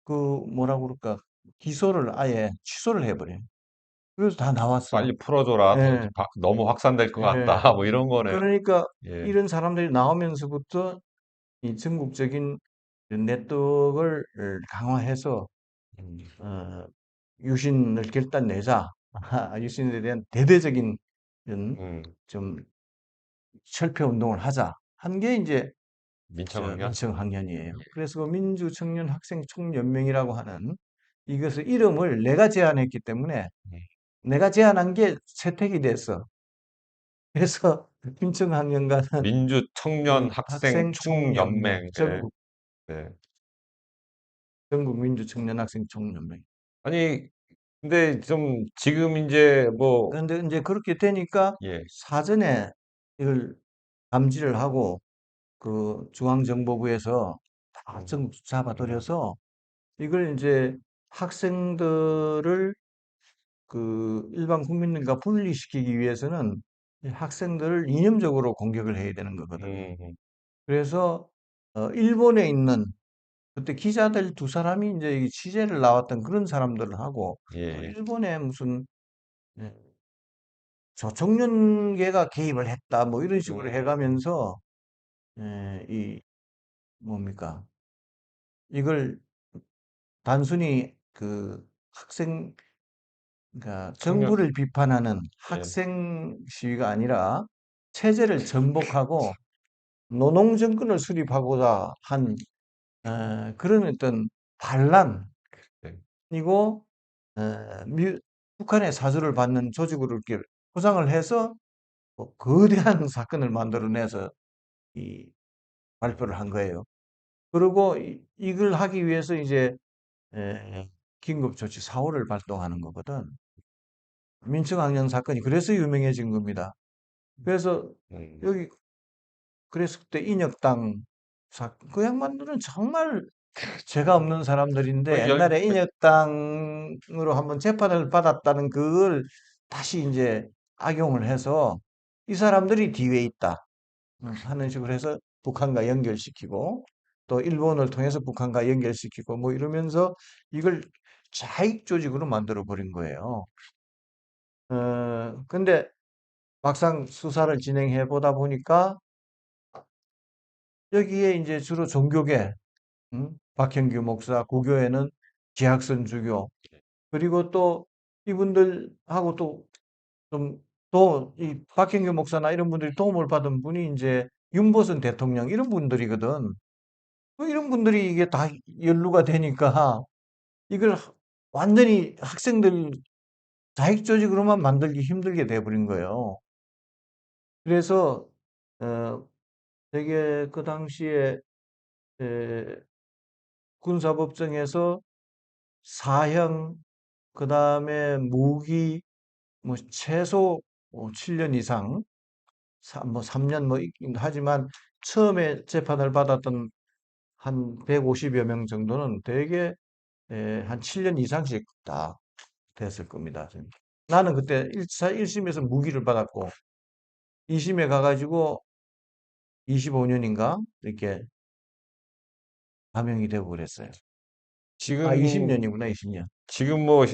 그 뭐라 그럴까 기소를 아예 취소를 해버려. 그래서 다 나왔어. 빨리 풀어줘라. 예, 너무 확산될 것 예. 같다. 뭐 이런 거네요. 그러니까 예. 이런 사람들이 나오면서부터 이 전국적인 네트워크를 강화해서 음, 어, 유신을 결단내자. 유신에 대한 대대적인 이런 음, 좀 철폐 운동을 하자. 한 게 이제 민청학년? 민청학년이에요. 예. 그래서 그 민주청년 학생총연맹이라고 하는 이것을 이름을 내가 제안했기 때문에 음. 내가 제안한 게 채택이 됐어. 그래서 민청학년과는 민주 청년 학생 학생총연맹 총연맹. 예. 전국 네. 전국 민주청년 학생총연맹. 아니, 근데 좀 지금 이제 뭐, 그런데 이제 그렇게 되니까 예, 사전에 이걸 감지를 하고 그 중앙정보부에서 다 좀 잡아들여서 이걸 이제 학생들을 그 일반 국민과 분리시키기 위해서는 이 학생들을 이념적으로 공격을 해야 되는 거거든요. 음, 그래서 일본에 있는 그때 기자들 두 사람이 이제 이 취재를 나왔던 그런 사람들하고 예, 또 예. 일본에 무슨 예, 저청년계가 개입을 했다 뭐 이런 식으로 음, 해가면서 이 뭡니까 이걸 단순히 그 학생 그러니까 청년, 정부를 비판하는 예, 학생 시위가 아니라 체제를 전복하고 노농 정권을 수립하고자 한 그런 어떤 네. 반란이고 북한의 사주를 받는 조직으로 이렇게 포장을 해서 뭐 거대한 사건을 만들어내서 이 발표를 한 거예요. 그리고 이걸 하기 위해서 이제 긴급조치 4호를 발동하는 거거든. 민청학년 사건이 그래서 유명해진 겁니다. 그래서 음. 여기 그래서 그때 인혁당 그 양반들은 정말 죄가 없는 사람들인데 그 열, 옛날에 인혁당으로 한번 재판을 받았다는 그걸 다시 이제 악용을 해서 이 사람들이 뒤에 있다 하는 식으로 해서 북한과 연결시키고 또 일본을 통해서 북한과 연결시키고 뭐 이러면서 이걸 자익 조직으로 만들어 버린 거예요. 근데 막상 수사를 진행해 보다 보니까 여기에 이제 주로 종교계, 박형규 목사, 고교에는 지학선 주교, 그리고 또 이분들하고 또 좀, 또 이 박형규 목사나 이런 분들이 도움을 받은 분이 이제 윤보선 대통령 이런 분들이거든. 이런 분들이 이게 다 연루가 되니까 이걸 완전히 학생들 자익 조직으로만 만들기 힘들게 돼버린 거예요. 그래서 어, 되게 그 당시에 에, 군사법정에서 사형, 그 다음에 무기, 뭐 최소 7년 이상, 뭐 3년 뭐 있긴 하지만 처음에 재판을 받았던 한 150여 명 정도는 대개 한 7년 이상씩 다 됐을 겁니다. 나는 그때 1심에서 무기를 받았고 2심에 가가지고 25년인가 이렇게 감형이 되고 그랬어요. 아, 지금, 20년이구나, 20년. 지금 뭐,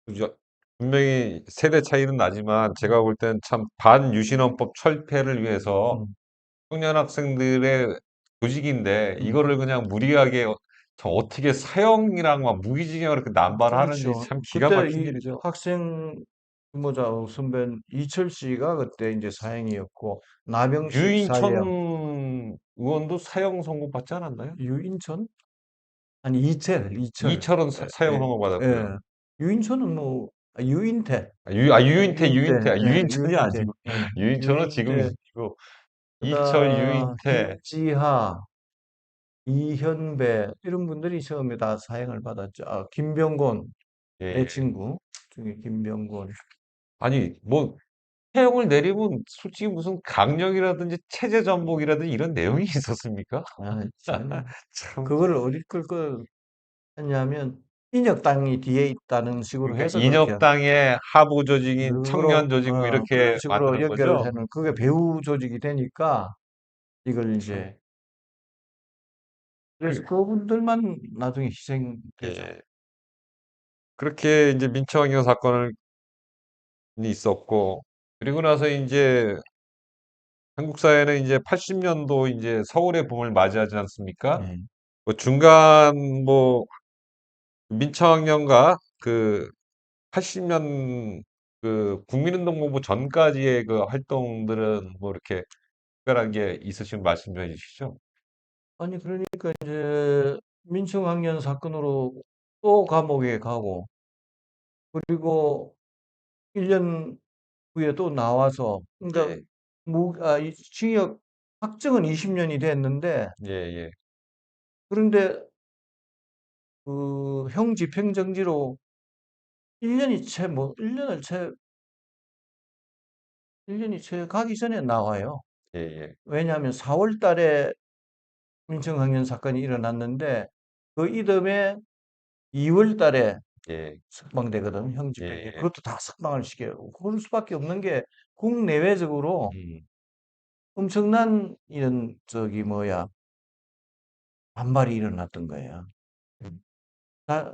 그죠? 분명히 세대 차이는 나지만 제가 볼 땐 참 반유신헌법 철폐를 위해서 음, 청년 학생들의 조직인데 음. 이거를 그냥 무리하게 참 어떻게 사형이랑 막 무기징역을 이렇게 남발하는지 그렇죠. 참 기가 그때 막힌 이 일이죠. 학생 후보자 선배 이철 씨가 그때 이제 사형이었고 나병식 사형 유인천 의원도 사형 선고받지 않았나요? 유인천 아니 이철 이철은 사형 예, 선고받았고요. 예. 유인천은 뭐 유인태 유인태, 예, 유인천이 유인태 아니고 예. 유인천은 유인태 지금이고 이철, 그다음 유인태, 김지하 이현배 이런 분들이 처음에 다 사형을 받았죠. 아, 김병곤 예, 내 예. 친구 중에 김병곤 아니 뭐 사형을 내리면 솔직히 무슨 강령이라든지 체제 전복이라든지 이런 내용이 있었습니까? 아, 참 참 그거를 어디 걸 했냐면 인혁당이 뒤에 있다는 식으로 그러니까 해서 그렇게 한 인혁당의 하부 조직인 청년 그거로 조직 뭐 그런 이렇게 식으로 만드는 연결을 거죠. 하는 그게 배후 조직이 되니까 이걸 참, 이제 그래서 그, 그분들만 나중에 희생되죠. 예. 그렇게 이제 민청학년 사건이 있었고 그리고 나서 이제 한국 사회는 이제 80년도 이제 서울의 봄을 맞이하지 않습니까? 예. 뭐 중간 뭐 민청학년과 그 80년 그 국민운동본부 전까지의 그 활동들은 뭐 이렇게 특별한 게 있으시면 말씀 좀 해주시죠. 아니 그러니까 이제 민청학년 사건으로 또 감옥에 가고 그리고 1년 후에 또 나와서 그러니까 예, 이 징역 확정은 20년이 됐는데 예, 예. 그런데 그 형 집행정지로 1년이 채 뭐 1년이 채 가기 전에 나와요. 예, 예, 왜냐하면 4월 달에 민청학년 사건이 일어났는데 그 이듬해 2월 달에 예, 석방되거든, 예, 형집행위. 예. 그것도 다 석방을 시켜요. 그럴 수밖에 없는 게 국내외적으로 음, 엄청난 이런 반발이 일어났던 거예요.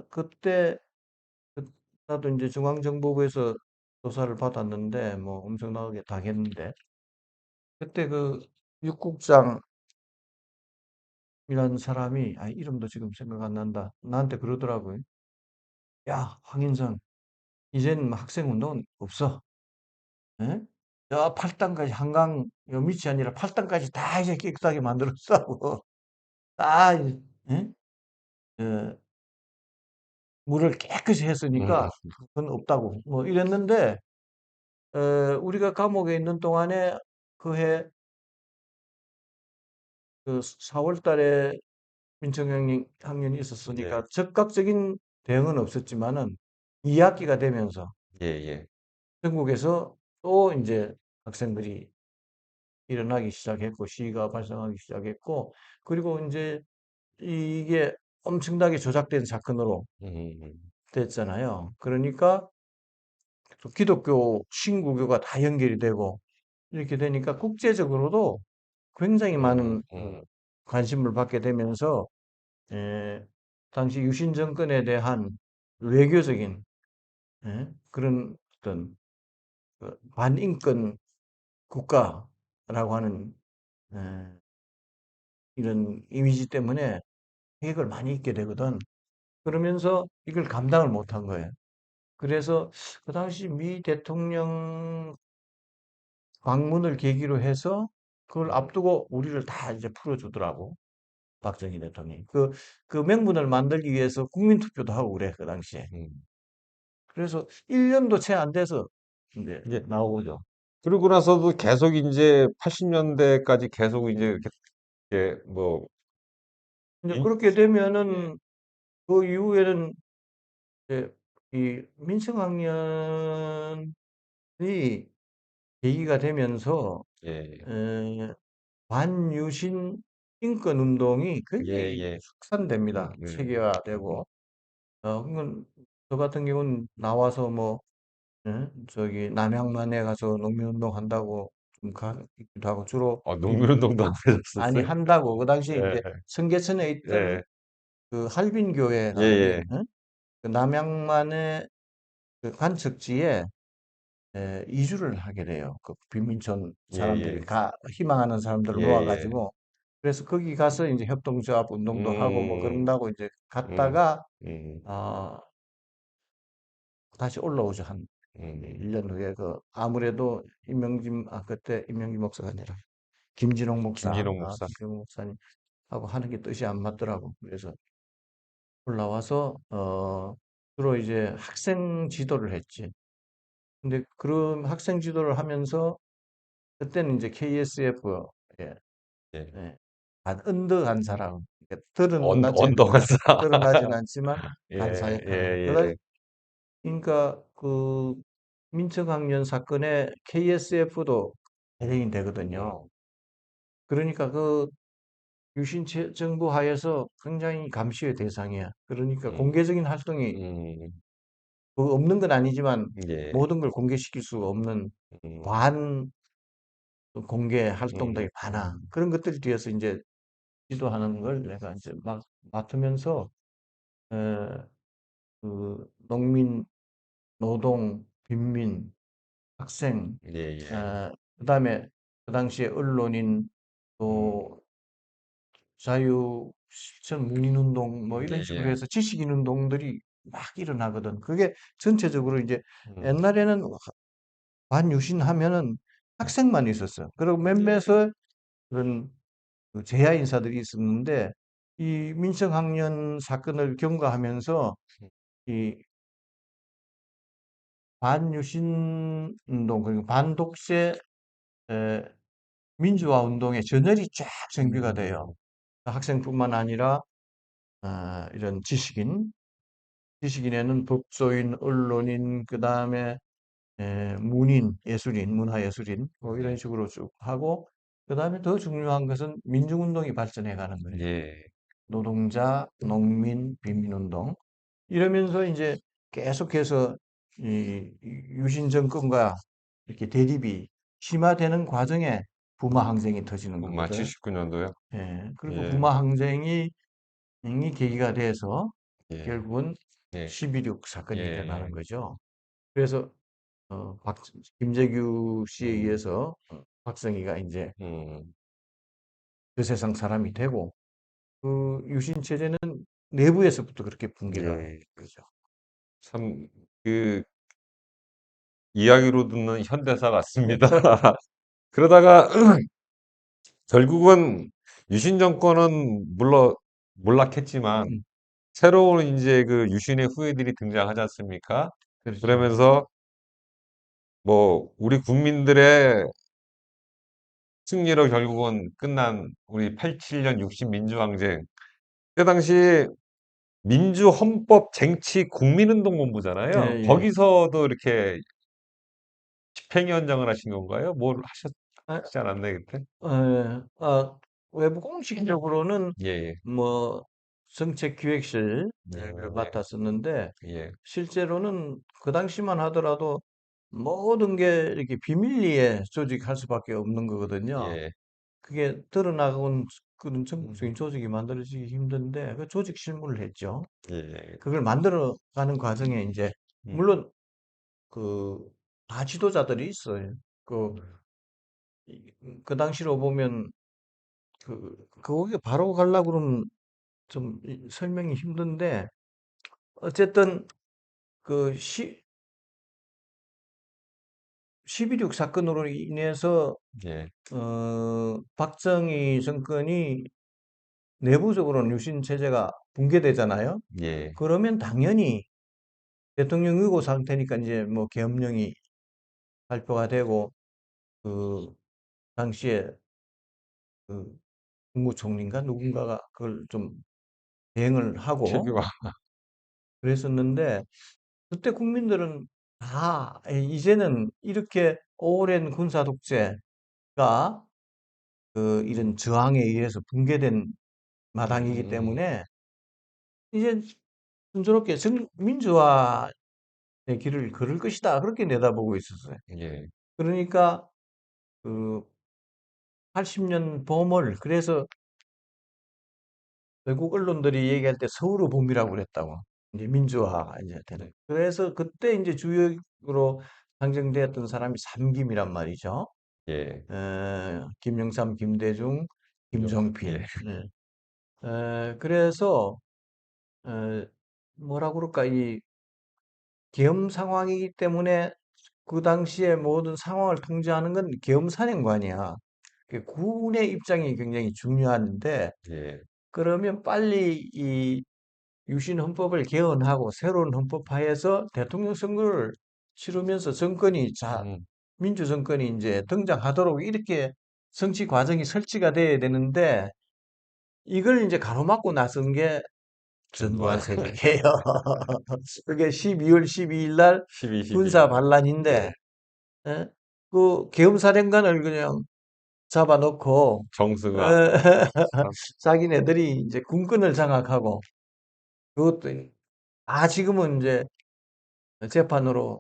그때 나도 이제 중앙정보부에서 조사를 받았는데 뭐 엄청나게 당했는데 그때 그 육국장이라는 사람이 이름도 지금 생각 안 난다. 나한테 그러더라고요. 야, 황인선, 이제는 학생 운동은 없어. 예? 저 8단까지 한강 요 밑이 아니라 8단까지 다 이제 깨끗하게 만들었다고. 다 이제, 예? 어, 물을 깨끗이 했으니까 그건 없다고. 뭐 이랬는데 어, 우리가 감옥에 있는 동안에 그해 그 4월 달에 민청형님 학년이 예, 있었으니까 적극적인 대응은 없었지만은 2학기가 되면서 예, 예. 전국에서 또 이제 학생들이 일어나기 시작했고 시위가 발생하기 시작했고 그리고 이제 이게 엄청나게 조작된 사건으로 음, 됐잖아요. 그러니까 또 기독교 신구교가 다 연결이 되고 이렇게 되니까 국제적으로도 굉장히 음, 많은 음, 관심을 받게 되면서 에, 당시 유신 정권에 대한 외교적인 그런 어떤 반인권 국가라고 하는 에, 이런 이미지 때문에 해ек을 많이 입게 되거든. 그러면서 이걸 감당을 못한 거예요. 그래서 그 당시 미 대통령 방문을 계기로 해서 그걸 앞두고 우리를 다 이제 풀어주더라고. 박정희 대통령이. 그 명분을 만들기 위해서 국민투표도 하고 그래, 그 당시에. 음. 그래서 1년도 채 안 돼서 이제 이제 나오죠. 그러고 나서도 계속 이제 80년대까지 계속 이제 이렇게 뭐 이제 인, 그렇게 되면은 그 이후에는 이제 이 민청학년이 계기가 되면서 예, 에, 반유신 인권 운동이 예, 굉장히 예, 확산됩니다. 체계화되고. 그건 저 같은 경우는 나와서 뭐 저기 남양만에 가서 농민운동 한다고 좀 가기도 하고 주로 농민운동도 안 많이 하셨었어요? 한다고 그 당시에 예, 이제 청계천에 있던 예, 그 예, 할빈교회가 예, 그 남양만의 그 관측지에 이주를 하게 돼요. 그 빈민촌 예, 사람들이 예, 희망하는 사람들을 예, 예. 모아가지고 그래서 거기 가서 이제 협동조합 운동도 하고 뭐 음, 그런다고 이제 음, 갔다가 음, 아 다시 올라오죠. 한 음. 1년 후에 아무래도 그때 임명진 목사가 아니라 김진홍 목사, 김진홍 목사. 김진홍 목사님 하고 하는 게 뜻이 안 맞더라고. 그래서 올라와서 주로 이제 학생 지도를 했지. 근데 그런 학생 지도를 하면서 그때는 이제 KSF 예, 예. 예, 언더간 사람, 언, 언덕한 사람. 드러나진 않지만 예, 간 사역하는. 예, 그러니까 그 민청학년 사건에 KSF도 발행이 예. 되거든요. 그러니까 그 유신 정부 하에서 굉장히 감시의 대상이야. 그러니까 음, 공개적인 활동이 음, 없는 건 아니지만 예, 모든 걸 공개시킬 수가 없는 음, 반 공개 음, 활동들이 많아. 그런 것들 뒤에서 이제 지도하는 걸 내가 이제 막 맡으면서 에, 농민, 노동, 빈민, 학생, 예, 예. 그다음에 그 당시에 언론인 음, 또 자유 실천 문인 운동 뭐 이런 예, 식으로 예. 해서 지식인 운동들이 막 일어나거든. 그게 전체적으로 이제 음, 옛날에는 반유신 하면은 학생만 있었어. 그리고 몇몇의 그런 그 제야 인사들이 있었는데 이 민성학년 사건을 경과하면서 이 반유신 운동 그리고 반독재 에, 민주화 운동의 전열이 쫙 정비가 돼요. 음, 학생뿐만 아니라 이런 지식인 지식인에는 법조인, 언론인, 그 다음에 문인, 예술인, 문화예술인, 뭐 이런 네. 식으로 쭉 하고, 그 다음에 더 중요한 것은 민중운동이 발전해 가는 거예요. 예. 노동자, 농민, 빈민운동. 이러면서 이제 계속해서 이 유신 정권과 이렇게 대립이 심화되는 과정에 부마 항쟁이 터지는 마 거거든. 79년도요? 예. 그리고 예. 부마 항쟁이 계기가 돼서 예. 결국은 예. 12.6 사건이 일어나는 예. 거죠. 그래서 김재규 씨에 음. 의해서 박정희가 이제 음. 그 세상 사람이 되고 그 유신 체제는 내부에서부터 그렇게 붕괴가 된 예. 거죠. 참 그 이야기로 듣는 현대사 같습니다. 그러다가 결국은 유신 정권은 물론 몰락했지만 음, 새로운 인제 그 유신의 후예들이 등장하지 않습니까? 그렇죠. 그러면서 뭐 우리 국민들의 승리로 결국은 끝난 우리 87년 60 민주항쟁. 그때 당시 민주헌법 쟁취 예, 국민운동본부잖아요. 예. 거기서도 이렇게 집행위원장을 하신 건가요? 뭘 아, 하시지 않았나요, 그때? 예, 외부 공식적으로는 예예. 뭐 정책기획실을 네네네. 맡았었는데 예. 실제로는 그 당시만 하더라도 모든 게 이렇게 비밀리에 조직할 수밖에 없는 거거든요. 예. 그게 드러나온 그런 음. 전국적인 조직이 만들어지기 힘든데 그 조직 실무를 했죠. 예. 그걸 만들어가는 과정에 이제 음. 물론 그 다 지도자들이 있어요. 그 당시로 보면 거기 바로 가려고 그러면 좀 설명이 힘든데 어쨌든 그 12.6 사건으로 인해서 예. 박정희 정권이 내부적으로는 유신 체제가 붕괴되잖아요. 예. 그러면 당연히 대통령 의고 상태니까 이제 뭐 계엄령이 발표가 되고 그 당시에 그 국무총리인가 누군가가 그걸 좀 대행을 하고 체계가 그랬었는데 그때 국민들은 이제는 이렇게 오랜 군사 독재가 이런 저항에 의해서 붕괴된 마당이기 음. 때문에 이제 순조롭게 민주화의 길을 걸을 것이다. 그렇게 내다보고 있었어요. 예. 그러니까 그 80년 봄을 그래서 외국 언론들이 얘기할 때 서울의 봄이라고 그랬다고. 이제 민주화가 이제 되는. 그래서 그때 이제 주역으로 상정되었던 사람이 삼김이란 말이죠. 예. 김영삼, 김대중, 김종필. 예. 예. 그래서 뭐라 그럴까 이 계엄 상황이기 때문에 그 당시에 모든 상황을 통제하는 건 계엄사령관이야. 군의 입장이 굉장히 중요한데 예. 그러면 빨리 이 유신 헌법을 개헌하고 새로운 헌법하에서 대통령 선거를 치르면서 음. 민주 정권이 이제 등장하도록 이렇게 정치 과정이 설치가 돼야 되는데 이걸 이제 가로막고 나선 게 전두환. 전두환 세력이에요. 그게 12월 12일 날 12, 12. 군사 반란인데 예. 예? 그 계엄사령관을 그냥 잡아놓고 정승화. 참. 자기네들이 이제 군권을 장악하고 그것도 지금은 이제 재판으로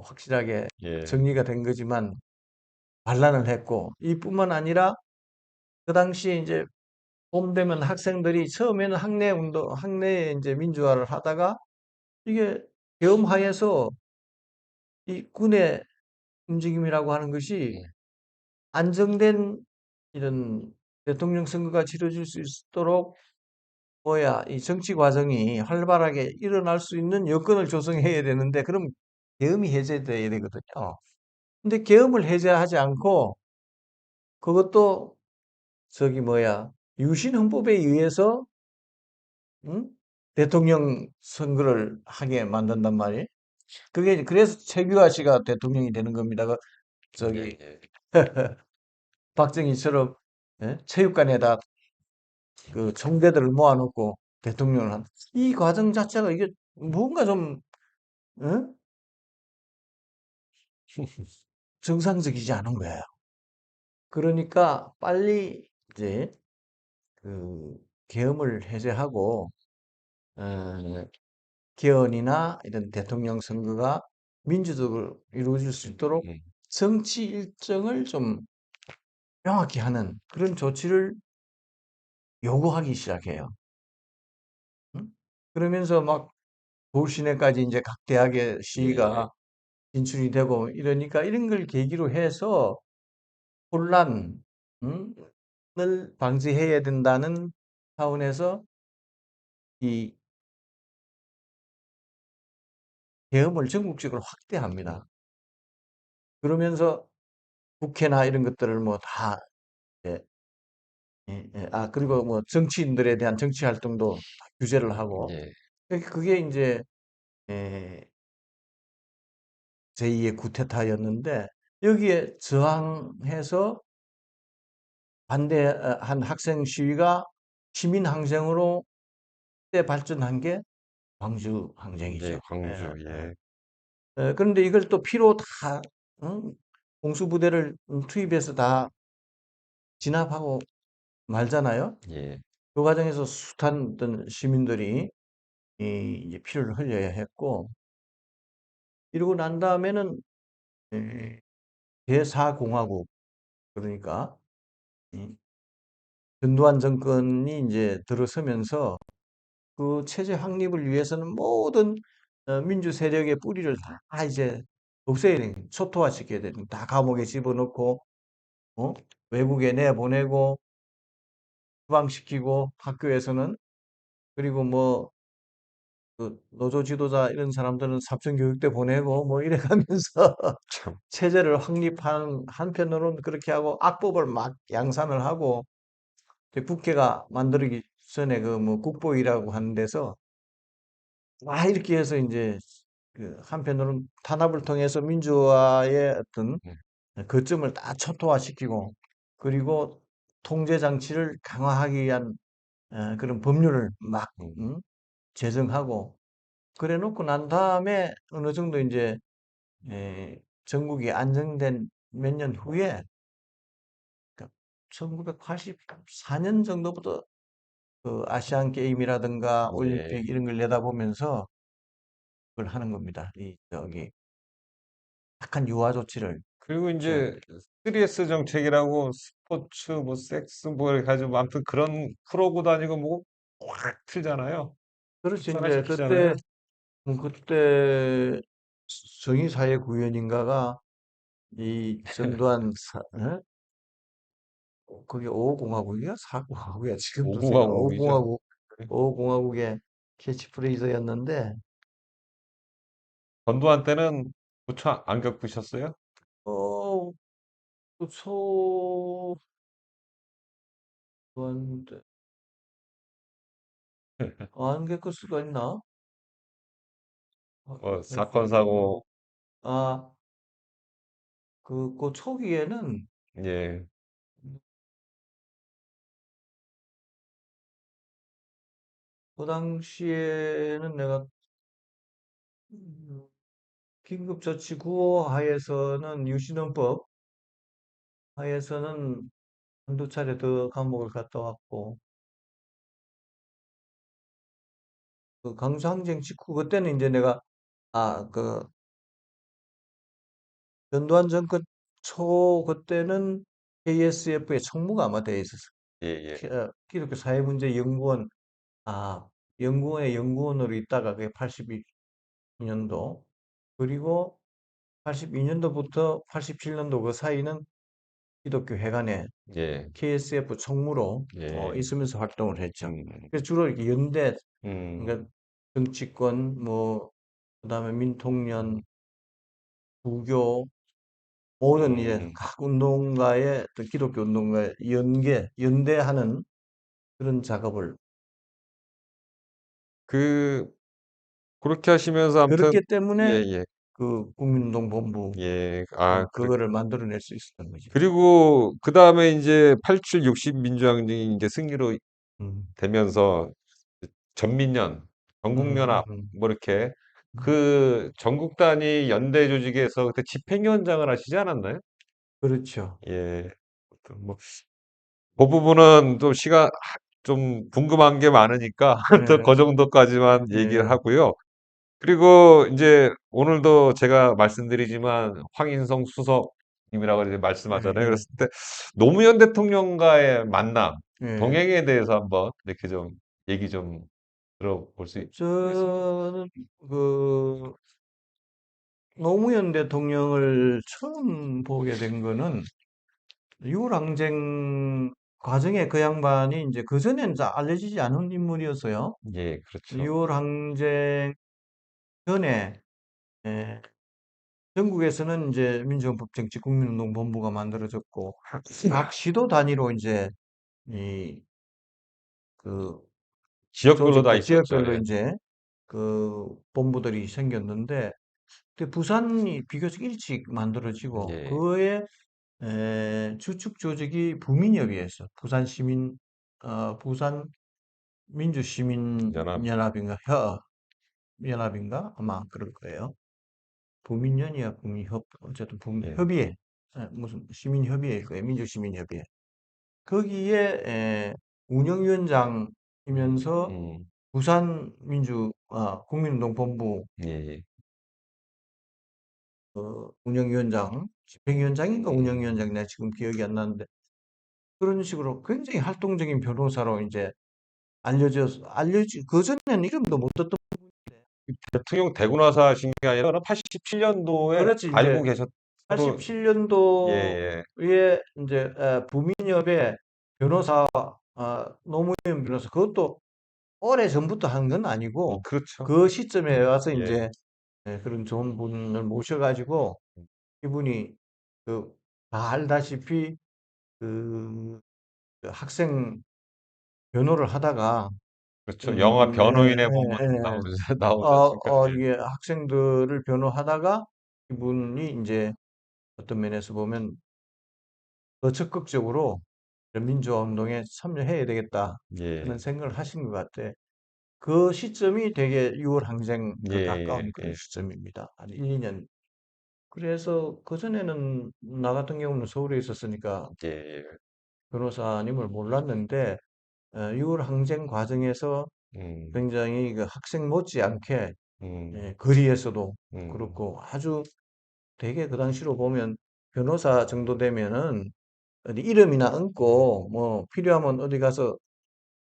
확실하게 예. 정리가 된 거지만 반란을 했고 이뿐만 아니라 그 당시에 이제 봄 되면 학생들이 처음에는 학내에 이제 민주화를 하다가 이게 계엄하에서 이 군의 움직임이라고 하는 것이 예. 안정된 이런 대통령 선거가 치러질 수 있도록 이 정치 과정이 활발하게 일어날 수 있는 여건을 조성해야 되는데 그럼 계엄이 해제돼야 되거든요. 근데 계엄을 해제하지 않고 그것도 유신 헌법에 의해서 응? 대통령 선거를 하게 만든단 말이에요. 그래서 최규하 씨가 대통령이 되는 겁니다. 저기 예예. 박정희처럼 예? 체육관에다 그 청대들을 모아놓고 대통령을 한. 이 과정 자체가 이게 뭔가 좀 어? 정상적이지 않은 거예요. 그러니까 빨리 이제 그 계엄을 해제하고 어, 개헌이나 이런 대통령 선거가 민주적으로 이루어질 수 있도록 음, 정치 일정을 좀 명확히 하는 그런 조치를 요구하기 시작해요. 응? 그러면서 막 서울 시내까지 이제 각 대학의 예, 시위가 진출이 되고 이러니까 이런 걸 계기로 해서 혼란, 응? 을 방지해야 된다는 차원에서 이 계엄을 전국적으로 음, 확대합니다. 그러면서 국회나 이런 것들을 뭐 다, 예, 그리고 뭐 정치인들에 대한 정치 활동도 다 규제를 하고, 예, 그게 이제, 예, 제2의 구테타였는데, 여기에 저항해서 반대한 학생 시위가 시민 항쟁으로 때 발전한 게 광주 항쟁이죠. 예, 예, 광주, 예. 예, 그런데 이걸 또 피로 다, 응? 공수부대를 투입해서 다 진압하고 말잖아요. 예, 그 과정에서 숱한 어떤 시민들이 이제 피를 흘려야 했고, 이러고 난 다음에는 에, 대사공화국, 그러니까 이 전두환 정권이 이제 들어서면서 그 체제 확립을 위해서는 모든 민주 세력의 뿌리를 다 이제 없애야 되는, 초토화시켜야 되는, 다 감옥에 집어넣고, 어? 외국에 내보내고, 추방시키고, 학교에서는, 그리고 뭐, 그 노조 지도자 이런 사람들은 사평교육대 보내고, 뭐 이래 가면서 참, 체제를 확립한 한편으로는 그렇게 하고, 악법을 막 양산을 하고, 이제 국회가 만들기 전에 그 뭐 국보위라고 하는 데서 이렇게 해서 이제 그 한편으로는 탄압을 통해서 민주화의 어떤 음, 거점을 다 초토화시키고 그리고 통제 장치를 강화하기 위한 그런 법률을 막 음. 제정하고 그래 놓고 난 다음에 어느 정도 이제 전국이 안정된 몇 년 후에 1984년 정도부터 그 아시안 게임이라든가 예. 올림픽 이런 걸 내다보면서 그걸 하는 겁니다. 이 저기 약한 유화 조치를 그리고 취하는 이제 거죠. 3S 정책이라고 스포츠, 뭐 섹스, 뭐 이렇게 가지고 아무튼 그런 프로고 다니고 뭐고 확 틀잖아요. 그렇지 이제 그때 특사시키잖아요. 그때 정의사회구현인가가 이 전두환 그게 5공화국이야? 4공화국이야? 지금도 제가 오구강국이죠. 5공화국 5공화국의 캐치프레이즈였는데 전두환 때는 부처 안 겪으셨어요? 어, 그 초반때 안 겪을 수가 있나? 뭐 겪을 사건 사고, 아, 그 초기에는 예, 그 당시에는 내가 음, 긴급조치구호 하에서는 유신헌법 하에서는 한두 차례 더 감옥을 갔다 왔고 그 강수항쟁 직후 그때는 이제 내가 그 전두환 정권 초 그때는 KSF의 총무가 아마 돼 있었어. 예, 예, 기독교 사회문제연구원 연구원의 연구원으로 있다가 그게 82년도 그리고 82년도부터 87년도 그 사이는 기독교 회관에 예, KSF 총무로 예, 있으면서 활동을 했죠. 음, 그래서 주로 이렇게 연대, 음, 그러니까 정치권, 뭐, 그다음에 민통년, 부교, 모든 이제 음. 각 운동가의 어떤 기독교 운동가의 연대하는 그런 작업을 그, 그렇게 하시면서 아무튼, 그렇기 예, 때문에 예, 그 국민운동본부 예, 그거를 만들어낼 수 있었던 거죠. 그리고 그 다음에 이제 87, 60 민주항쟁이 이제 승리로 음, 되면서 전민련, 전국연합 음. 뭐 이렇게 그 전국 단위 연대 조직에서 그때 집행위원장을 하시지 않았나요? 그렇죠. 예. 뭐 그 부분은 또 좀 궁금한 게 많으니까 또 예, 그 정도까지만 얘기를 예, 하고요. 그리고 이제 오늘도 제가 말씀드리지만 황인성 수석님이라고 이제 예, 말씀하잖아요. 예, 그랬을 때 노무현 대통령과의 만남, 예. 동행에 대해서 한번 이렇게 좀 얘기 좀 들어볼 수 있겠습니까? 저는 그 노무현 대통령을 처음 보게 된 거는 유랑쟁 과정에 그 양반이 이제 그전에는 잘 알려지지 않은 인물이었어요. 예, 그렇죠. 유랑쟁 전에 에, 전국에서는 이제 민주헌법정치국민운동본부가 만들어졌고 각 시도 단위로 이제 이 그 지역별로 다 조직들 있었죠. 지역별로 예. 이제 그 본부들이 생겼는데 그때 부산이 비교적 일찍 만들어지고 예. 그의 주축 조직이 부민협의회였어. 부산 연합. 민주시민연합인가 연합인가 아마 그럴 거예요. 부민연이야 부민협 어쨌든 예. 협의회 무슨 시민협의회일 거예요. 민주시민협의회. 거기에 운영위원장이면서 음. 국민운동본부 예, 예. 운영위원장, 집행위원장인가 음. 운영위원장, 내가 지금 기억이 안 나는데, 그런 식으로 굉장히 활동적인 변호사로 이제 그전에는 이름도 못 듣던, 대통령 되고 나서 하신 게 아니라 87년도에 그렇지, 알고 이제 서로 87년도에 예예. 이제 부민협의 변호사, 노무현 변호사, 그것도 오래 전부터 한 건 아니고, 그렇죠. 그 시점에 와서 예. 이제 그런 좋은 분을 모셔가지고, 이분이 그, 다 알다시피 그 학생 변호를 하다가 그렇죠. 영화 예, 변호인에 보면 예, 예. 나오지 않습니까? 예. 이게 학생들을 변호하다가 이분이 이제 어떤 면에서 보면 더 적극적으로 민주화 운동에 참여해야 되겠다 하는 예. 생각을 하신 것 같아. 그 시점이 되게 6월 항쟁 그 예예. 가까운 그런 예. 시점입니다. 한 1, 2년. 그래서 그전에는 나 같은 경우는 서울에 있었으니까 예예. 변호사님을 몰랐는데 6월 항쟁 과정에서 음. 굉장히 그 학생 못지않게 음. 거리에서도 음. 그렇고 아주 되게 그 당시로 보면 변호사 정도 되면은 어디 이름이나 얹고 뭐 필요하면 어디 가서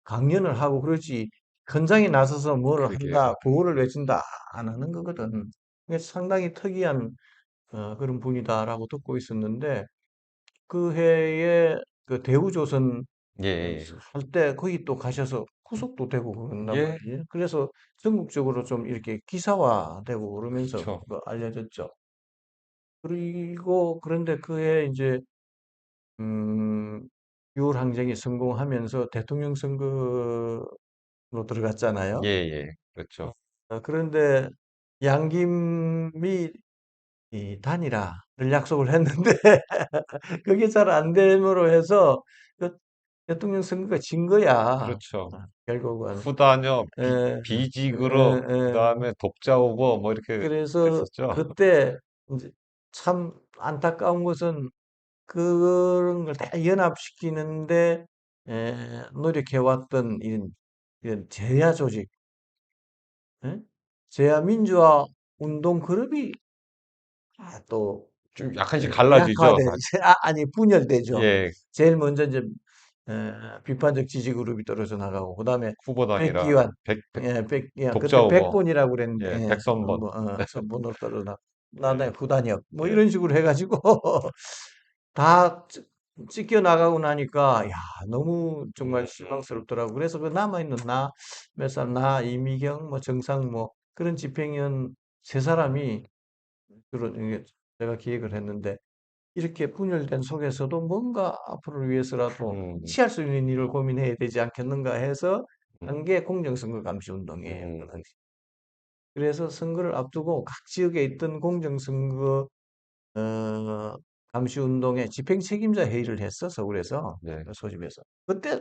강연을 하고 그러지 현장에 나서서 뭐를 그러게요. 한다, 구호를 외친다 안 하는 거거든. 그게 상당히 특이한 그런 분이다라고 듣고 있었는데 그 해에 그 대우조선 예예. 할 때 거기 또 가셔서 후속도 되고 그런단 예. 말이에요. 그래서 전국적으로 좀 이렇게 기사화되고 그러면서 그쵸. 그 알려졌죠. 그리고 그런데 그해 이제 음, 6월 항쟁이 성공하면서 대통령 선거로 들어갔잖아요. 예예. 그렇죠. 그런데 양김이 이 단일화를 약속을 했는데 그게 잘 안 됨으로 해서 그 대통령 선거가 진 거야. 그렇죠. 결국은. 후단협, 예, 예, 비직으로 예. 그다음에 독자 후보 뭐 이렇게 그래서 됐었죠. 그때 이제 참 안타까운 것은 그런 걸 다 연합시키는데 노력해왔던 이런 제야 조직, 예? 제야 민주화 운동 그룹이 또 좀 약간씩 갈라지죠. 약화돼, 아니 분열되죠. 예. 제일 먼저 이제 비판적 지지 그룹이 떨어져 나가고, 그다음에 후보단이라 백기환, 백 독자 그때 후보. 백본이라고 그랬는데, 예. 백선번. 뭐, 선본으로 떨어져 예. 나중에 후단협, 뭐 예. 이런 식으로 해가지고 다 찢겨 나가고 나니까 야 너무 정말 실망스럽더라고. 그래서 그 남아있는 몇 사람, 이미경, 뭐 정상, 뭐 그런 집행위원 세 사람이 주로 이게 제가 기획을 했는데 이렇게 분열된 속에서도 뭔가 앞으로를 위해서라도 음. 취할 수 있는 일을 고민해야 되지 않겠는가 해서 음. 한 게 공정선거 감시 운동이에요. 그 음. 당시. 그래서 선거를 앞두고 각 지역에 있던 공정선거 감시 운동에 집행 책임자 회의를 했어, 서울에서 네. 소집해서. 그때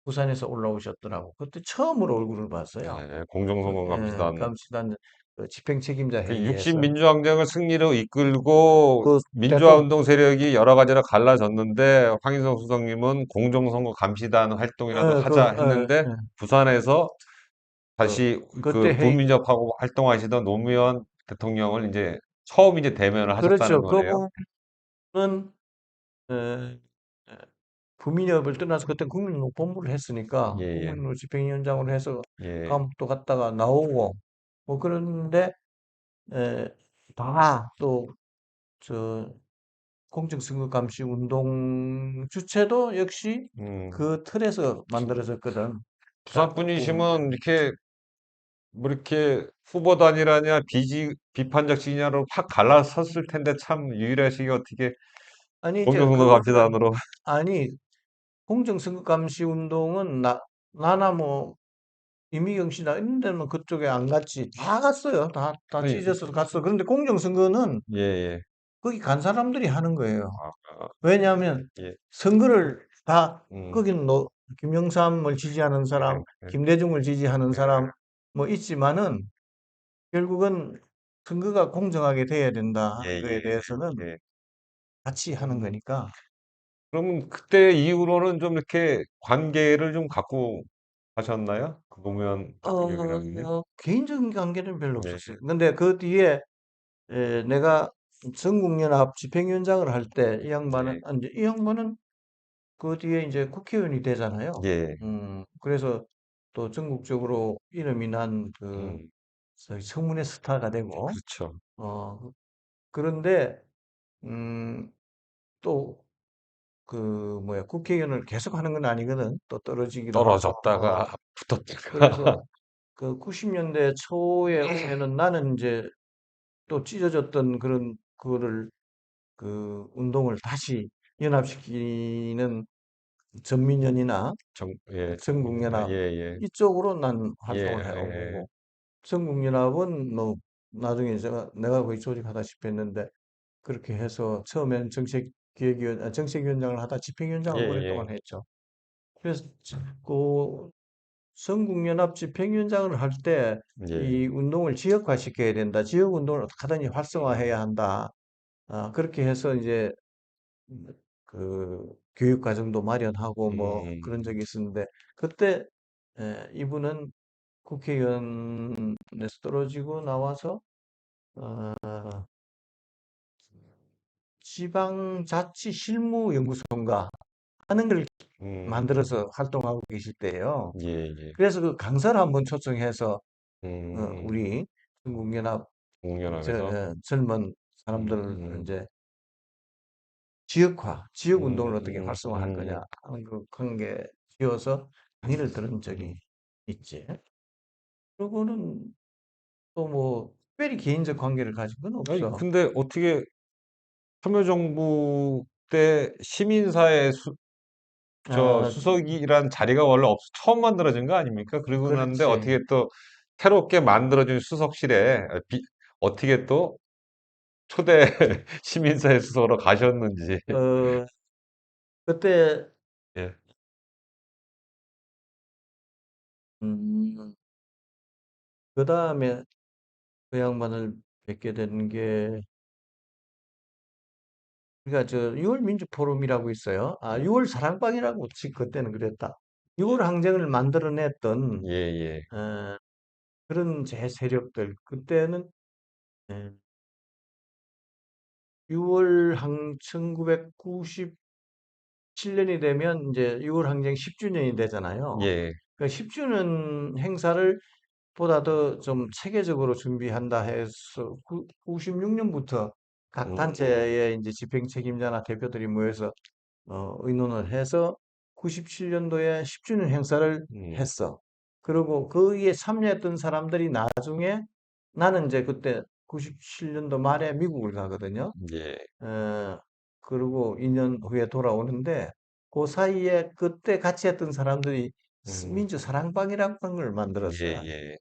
부산에서 올라오셨더라고. 그때 처음으로 얼굴을 봤어요. 네, 공정선거 감시단. 감시단 그 집행 책임자 그 회의에서 60민주항쟁을 승리로 이끌고 그 민주화 대통령 운동 세력이 여러 가지로 갈라졌는데 황인성 수석님은 공정선거 감시단 활동이라도 하자 했는데 부산에서 다시 그 그때 회의 부민접하고 활동하시던 노무현 대통령을 이제 처음 이제 대면을 하셨다는 그렇죠. 거네요. 그분은 에, 에, 부민협을 떠나서 그때 국민노본부를 했으니까 예, 예, 국민노 집행위원장으로 해서 예. 감옥도 갔다가 나오고 뭐 그런데 다또 저 공정선거감시 운동 주체도 역시 음. 그 틀에서 만들어졌거든. 부산 분이시면 이렇게 뭐 이렇게 후보단이라냐 비판적 진영으로 확 갈라섰을 텐데 참 유일하시게 어떻게 아니 이제 공정선거 감시단으로. 아니 공정선거감시 운동은 나나 뭐 이미경 씨나 이런 데는 그쪽에 안 갔지. 다 갔어요. 다 아니, 찢어서 갔어. 그런데 공정선거는 예, 예. 거기 간 사람들이 하는 거예요. 아, 왜냐하면 예. 선거를 다 음. 거기는 김영삼을 지지하는 사람, 예, 예. 김대중을 지지하는 사람 뭐 있지만은 결국은 선거가 공정하게 돼야 된다 예, 하는 거에 예, 대해서는 예. 같이 하는 거니까. 그러면 그때 이후로는 좀 이렇게 관계를 좀 갖고 하셨나요? 그 노무현 대통령이랑요? 개인적인 관계는 별로 네. 없었어요. 근데 그 뒤에 내가 전국연합 집행위원장을 할 때 이 양반은 예. 이제 이 양반은 그 뒤에 이제 국회의원이 되잖아요. 예. 그래서 또 전국적으로 이름이 난 음. 청문회 스타가 되고 그렇죠. 어 그런데 음, 또 그 뭐야 국회의원을 계속 하는 건 아니거든. 또 떨어지기도 하고. 떨어졌다가 붙었다가. 그래서 그 90년대 초에는 나는 이제 또 찢어졌던 그런 그거를 그 운동을 다시 연합시키는 전민연이나 예, 전국연합 예, 예. 이쪽으로 난 예, 활동을 예. 해오고 전국연합은 뭐 나중에 내가 거의 조직하다시피 했는데 그렇게 해서 처음엔 정책위원장을 하다 예, 집행위원장을 예. 오랫동안 했죠. 그래서 그 전국연합 집행위원장을 할 때 예. 이 운동을 지역화시켜야 된다. 지역 운동을 어떻게 하든지 활성화해야 한다. 그렇게 해서 이제 그 교육 과정도 마련하고 뭐 그런 음. 적이 있었는데 그때 이분은 국회의원에서 떨어지고 나와서 어, 지방자치실무연구소인가 하는 걸 음. 만들어서 활동하고 계실 때예요. 예, 예. 그래서 그 강사를 한번 초청해서 음. 우리 전국연합 공연하면서. 젊은 음, 사람들을 음, 이제 지역 운동을 어떻게 음, 활성화할 거냐 하는 그 관계 지어서 강의를 들은 적이 음. 있지. 그리고는 또 뭐 특별히 개인적 관계를 가진 건 아니, 없어. 근데 어떻게 참여정부 때 시민사회 아, 수석이란 자리가 원래 처음 만들어진 거 아닙니까? 그리고 났는데 그렇지. 어떻게 또 새롭게 만들어진 수석실에 어떻게 또 초대 시민사회 수석으로 가셨는지. 어, 그때 예. 그 다음에 그 양반을 뵙게 된 게 우리가 저 6월 민주 포럼이라고 있어요. 6월 사랑방이라고 그때는 그랬다. 6월 항쟁을 만들어냈던 예, 예. 그런 제세력들 그때는 6월 1997년이 되면 이제 6월 항쟁 10주년이 되잖아요. 예. 그 10주년 행사를 보다 더 좀 체계적으로 준비한다 해서 96년부터 각 음, 단체의 이제 집행 책임자나 대표들이 모여서 의논을 해서 97년도에 10주년 행사를 음, 했어. 그리고 거기에 참여했던 사람들이 나중에 나는 이제 그때 97년도 말에 미국을 가거든요. 예. 그리고 2년 후에 돌아오는데 그 사이에 그때 같이 했던 사람들이 음, 민주 사랑방이라는 걸 예, 만들었어요. 예.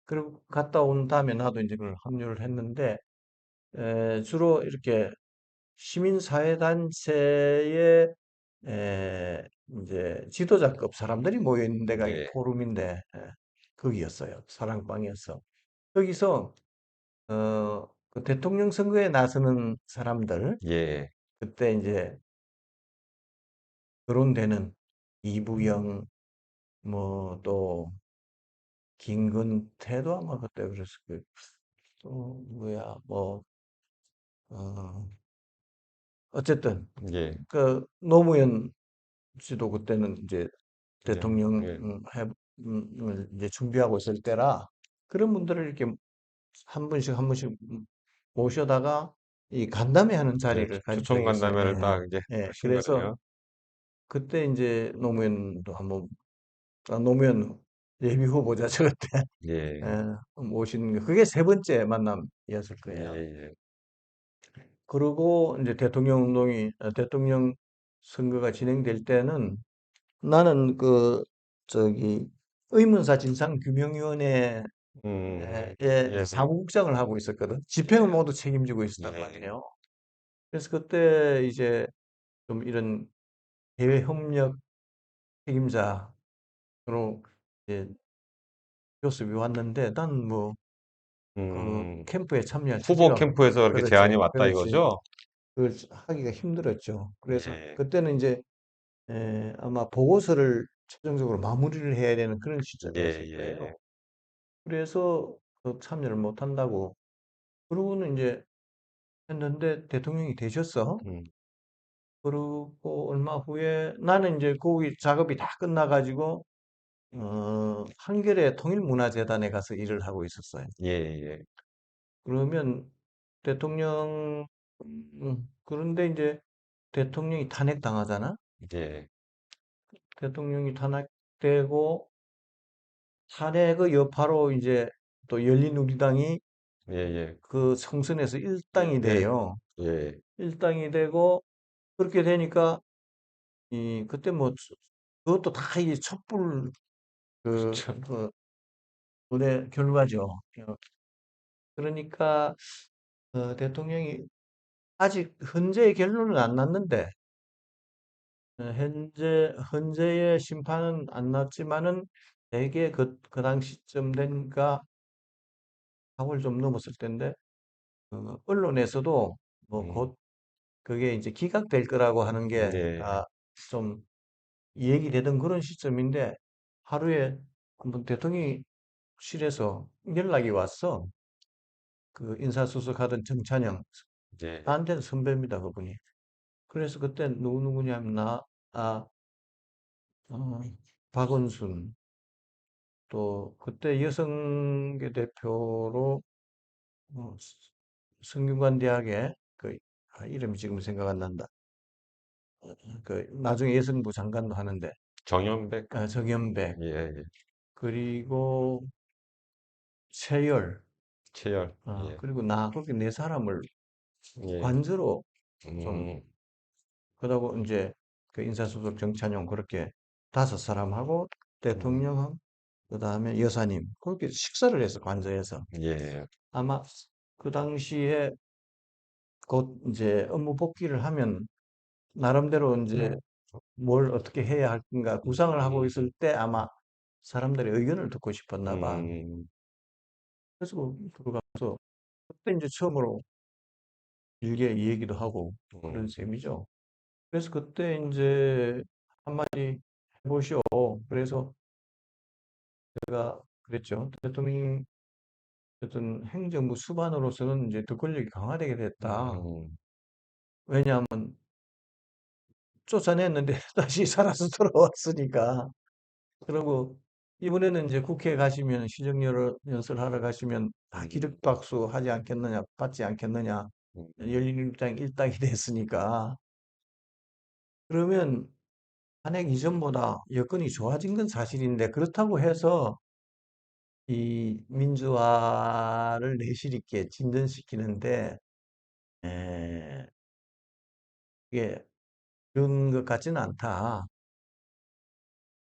그리고 갔다 온 다음에 나도 이제 그걸 합류를 했는데 주로 이렇게 시민사회단체의 이제 지도자급 사람들이 모여 있는 데가 이 예, 포럼인데 거기였어요. 사랑방이었어. 거기서 그 대통령 선거에 나서는 사람들 예, 그때 이제 거론되는 이부영 뭐 또 김건태도 아마 그때 그랬을 거예요. 또 뭐야 뭐 어쨌든 예, 그 노무현 씨도 그때는 이제 예, 대통령 예, 을 이제 준비하고 있을 때라 그런 분들을 이렇게 한 분씩 한 분씩 모셔다가 이 간담회 하는 예, 자리를 가진 초청 적이 있어요. 간담회를 예. 딱 이제 예. 하신 그래서 거네요. 그때 이제 노무현도 한번 노무현 예비 후보자죠 그때 예, 예, 모시는 거 그게 세 번째 만남이었을 예, 거예요. 예, 그리고 이제 대통령 선거가 진행될 때는 나는 그 저기 의문사 진상규명위원회에 예, 사무국장을 하고 있었거든. 집행을 모두 책임지고 있었단 예, 말이에요. 그래서 그때 이제 좀 이런 해외 협력 책임자로 이제 교습이 왔는데 난 뭐 그 음, 캠프에 참여할 후보 처지가 캠프에서 그렇게 제안이 그렇지, 왔다 그렇지. 이거죠? 그걸 하기가 힘들었죠. 그래서 예, 그때는 이제 아마 보고서를 최종적으로 마무리를 해야 되는 그런 예, 시점이었을 예, 거예요. 예, 그래서 그 참여를 못 한다고. 그러고는 이제 했는데 대통령이 되셨어. 음, 그리고 얼마 후에 나는 이제 거기 작업이 다 끝나가지고 한겨레 통일문화재단에 가서 일을 하고 있었어요. 예, 예, 그러면 대통령 그런데 이제 대통령이 탄핵당하잖아. 예, 대통령이 탄핵되고 탄핵의 여파로 이제 또 열린우리당이 예, 예, 그 총선에서 예, 일당이 예, 돼요. 예, 일당이 되고 그렇게 되니까 이 그때 뭐 그것도 다 이 촛불 그, 그쵸. 그 분의 결과죠. 그러니까 대통령이 아직 헌재의 결론은 안 났는데 헌재의 심판은 안 났지만은 대개 그 당시쯤 되니까 4월 좀 넘었을 텐데 언론에서도 뭐 음, 곧 그게 이제 기각될 거라고 하는 게 예, 좀 얘기되던 그런 시점인데 하루에 한번 대통령실에서 연락이 왔어. 그 인사수석하던 정찬영 예, 나한테는 선배입니다 그분이. 그래서 그때 누구누구냐면 아, 어, 박원순 또 그때 여성계 대표로 성균관 대학의 그 이름이 지금 생각 안 난다. 그 나중에 여성부 장관도 하는데 정연백, 정연백 예, 예, 그리고 최열 최열, 예, 그리고 나 그렇게 네 사람을 예, 관저로 좀 음, 그러고 이제 그 인사수석 정찬용 그렇게 다섯 사람하고 음, 대통령 그다음에 여사님 그렇게 식사를 해서 관저에서 예, 아마 그 당시에 곧 이제 업무 복귀를 하면 나름대로 이제 뭘 어떻게 해야 할 건가 구상을 하고 있을 때 아마 사람들의 의견을 듣고 싶었나 봐. 음, 그래서 들어가서 그때 이제 처음으로 길게 이 얘기도 하고 그런 음, 셈이죠. 그래서 그때 이제 한마디 해보시오. 그래서 제가 그랬죠. 대통령 어떤 행정부 수반으로서는 이제 더 권력이 강화되게 됐다. 음, 왜냐하면 쫓아냈는데 다시 살아서 돌아왔으니까. 그리고 이번에는 이제 국회에 가시면 시정연설 하러 가시면 다 음, 기립박수 하지 않겠느냐, 받지 않겠느냐. 열린우리당 일당이 됐으니까. 그러면 탄핵 이전보다 여건이 좋아진 건 사실인데 그렇다고 해서 이 민주화를 내실 있게 진전시키는데 에, 이게 그런 것 같지는 않다.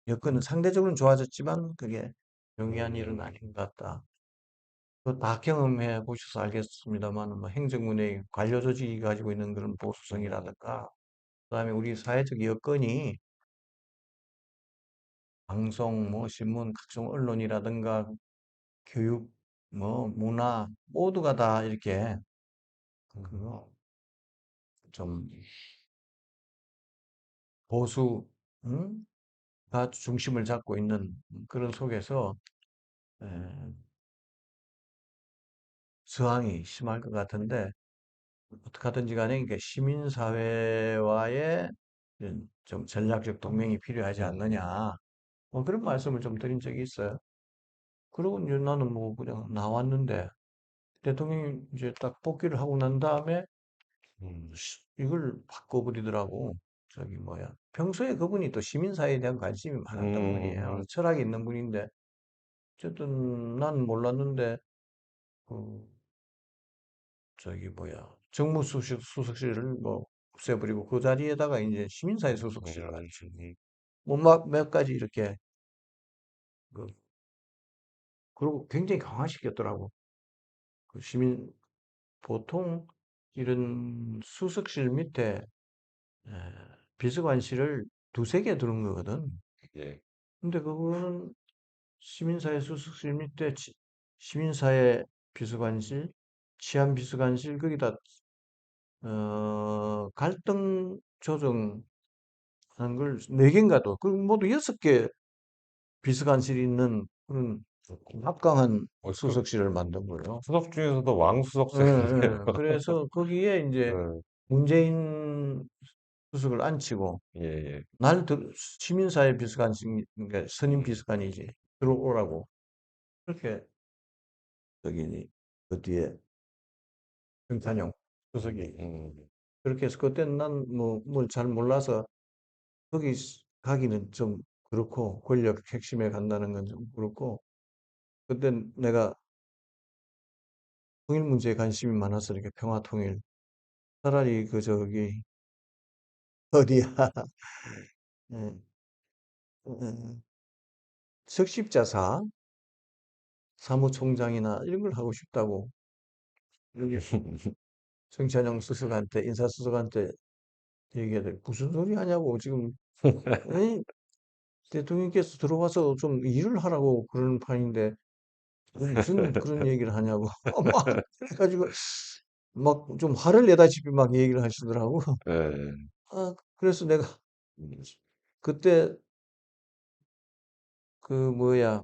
여건은 상대적으로는 좋아졌지만 그게 용이한 일은 음, 아닌 것 같다. 그거 다 경험해 보셔서 알겠습니다만 뭐 행정군의 관료 조직이 가지고 있는 그런 음, 보수성이라든가 그다음에 우리 사회적 여건이 방송, 뭐 신문, 각종 언론이라든가 교육, 뭐 문화 모두가 다 이렇게 그거 좀 보수, 응? 가 중심을 잡고 있는 그런 속에서 에, 저항이 심할 것 같은데 어떻게 하든지 간에 이게 시민사회와의 이런 좀 전략적 동맹이 필요하지 않느냐. 뭐 그런 말씀을 좀 드린 적이 있어요. 그러고 이제 나는 뭐 그냥 나왔는데 대통령이 이제 딱 복귀를 하고 난 다음에 이걸 바꿔버리더라고. 저기 뭐야. 평소에 그분이 또 시민사회에 대한 관심이 많았던 분이에요. 철학이 있는 분인데 어쨌든 난 몰랐는데 그 저기 뭐야 정무수석실을 뭐 없애버리고 그 자리에다가 이제 시민사회 수석실을 앉히니 뭐 막 몇 가지 이렇게 그 그리고 굉장히 강화시켰더라고. 그 시민 보통 이런 수석실 밑에 에, 비서관실을 두세 개 두는 거거든. 예. 근데 그거는 시민사회 수석실 밑에 시민사회 비서관실, 치안비서관실 거기다 갈등 조정하는 걸 네 개인가도 그 모두 여섯 개 비서관실이 있는 그런 막강한 그 수석실을 만든 거예요. 수석 중에서도 예, 왕수석색인데요. 예. 그래서 거기에 이제 예, 문재인 수석을 앉히고 예, 예. 시민사회 비서관실 그러니까 선임 음, 비서관이지 들어오라고 그렇게 저기 그 뒤에 정찬용 수석이 음, 그렇게 해서 그때는 난 뭐 뭘 잘 몰라서 거기 가기는 좀 그렇고 권력 핵심에 간다는 건 좀 그렇고 그때 내가 통일 문제에 관심이 많아서 이렇게 평화 통일 차라리 그 저기 어디야 예, 예, 적십자사 사무총장이나 이런 걸 하고 싶다고 여기 정찬영 수석한테 인사수석한테 얘기해야 무슨 소리 하냐고 지금 에이, 대통령께서 들어와서 좀 일을 하라고 그러는 판인데 무슨 그런 얘기를 하냐고 막 그래가지고 막 좀 화를 내다시피 막 얘기를 하시더라고. 예, 아, 그래서 내가 음, 그때 그 뭐야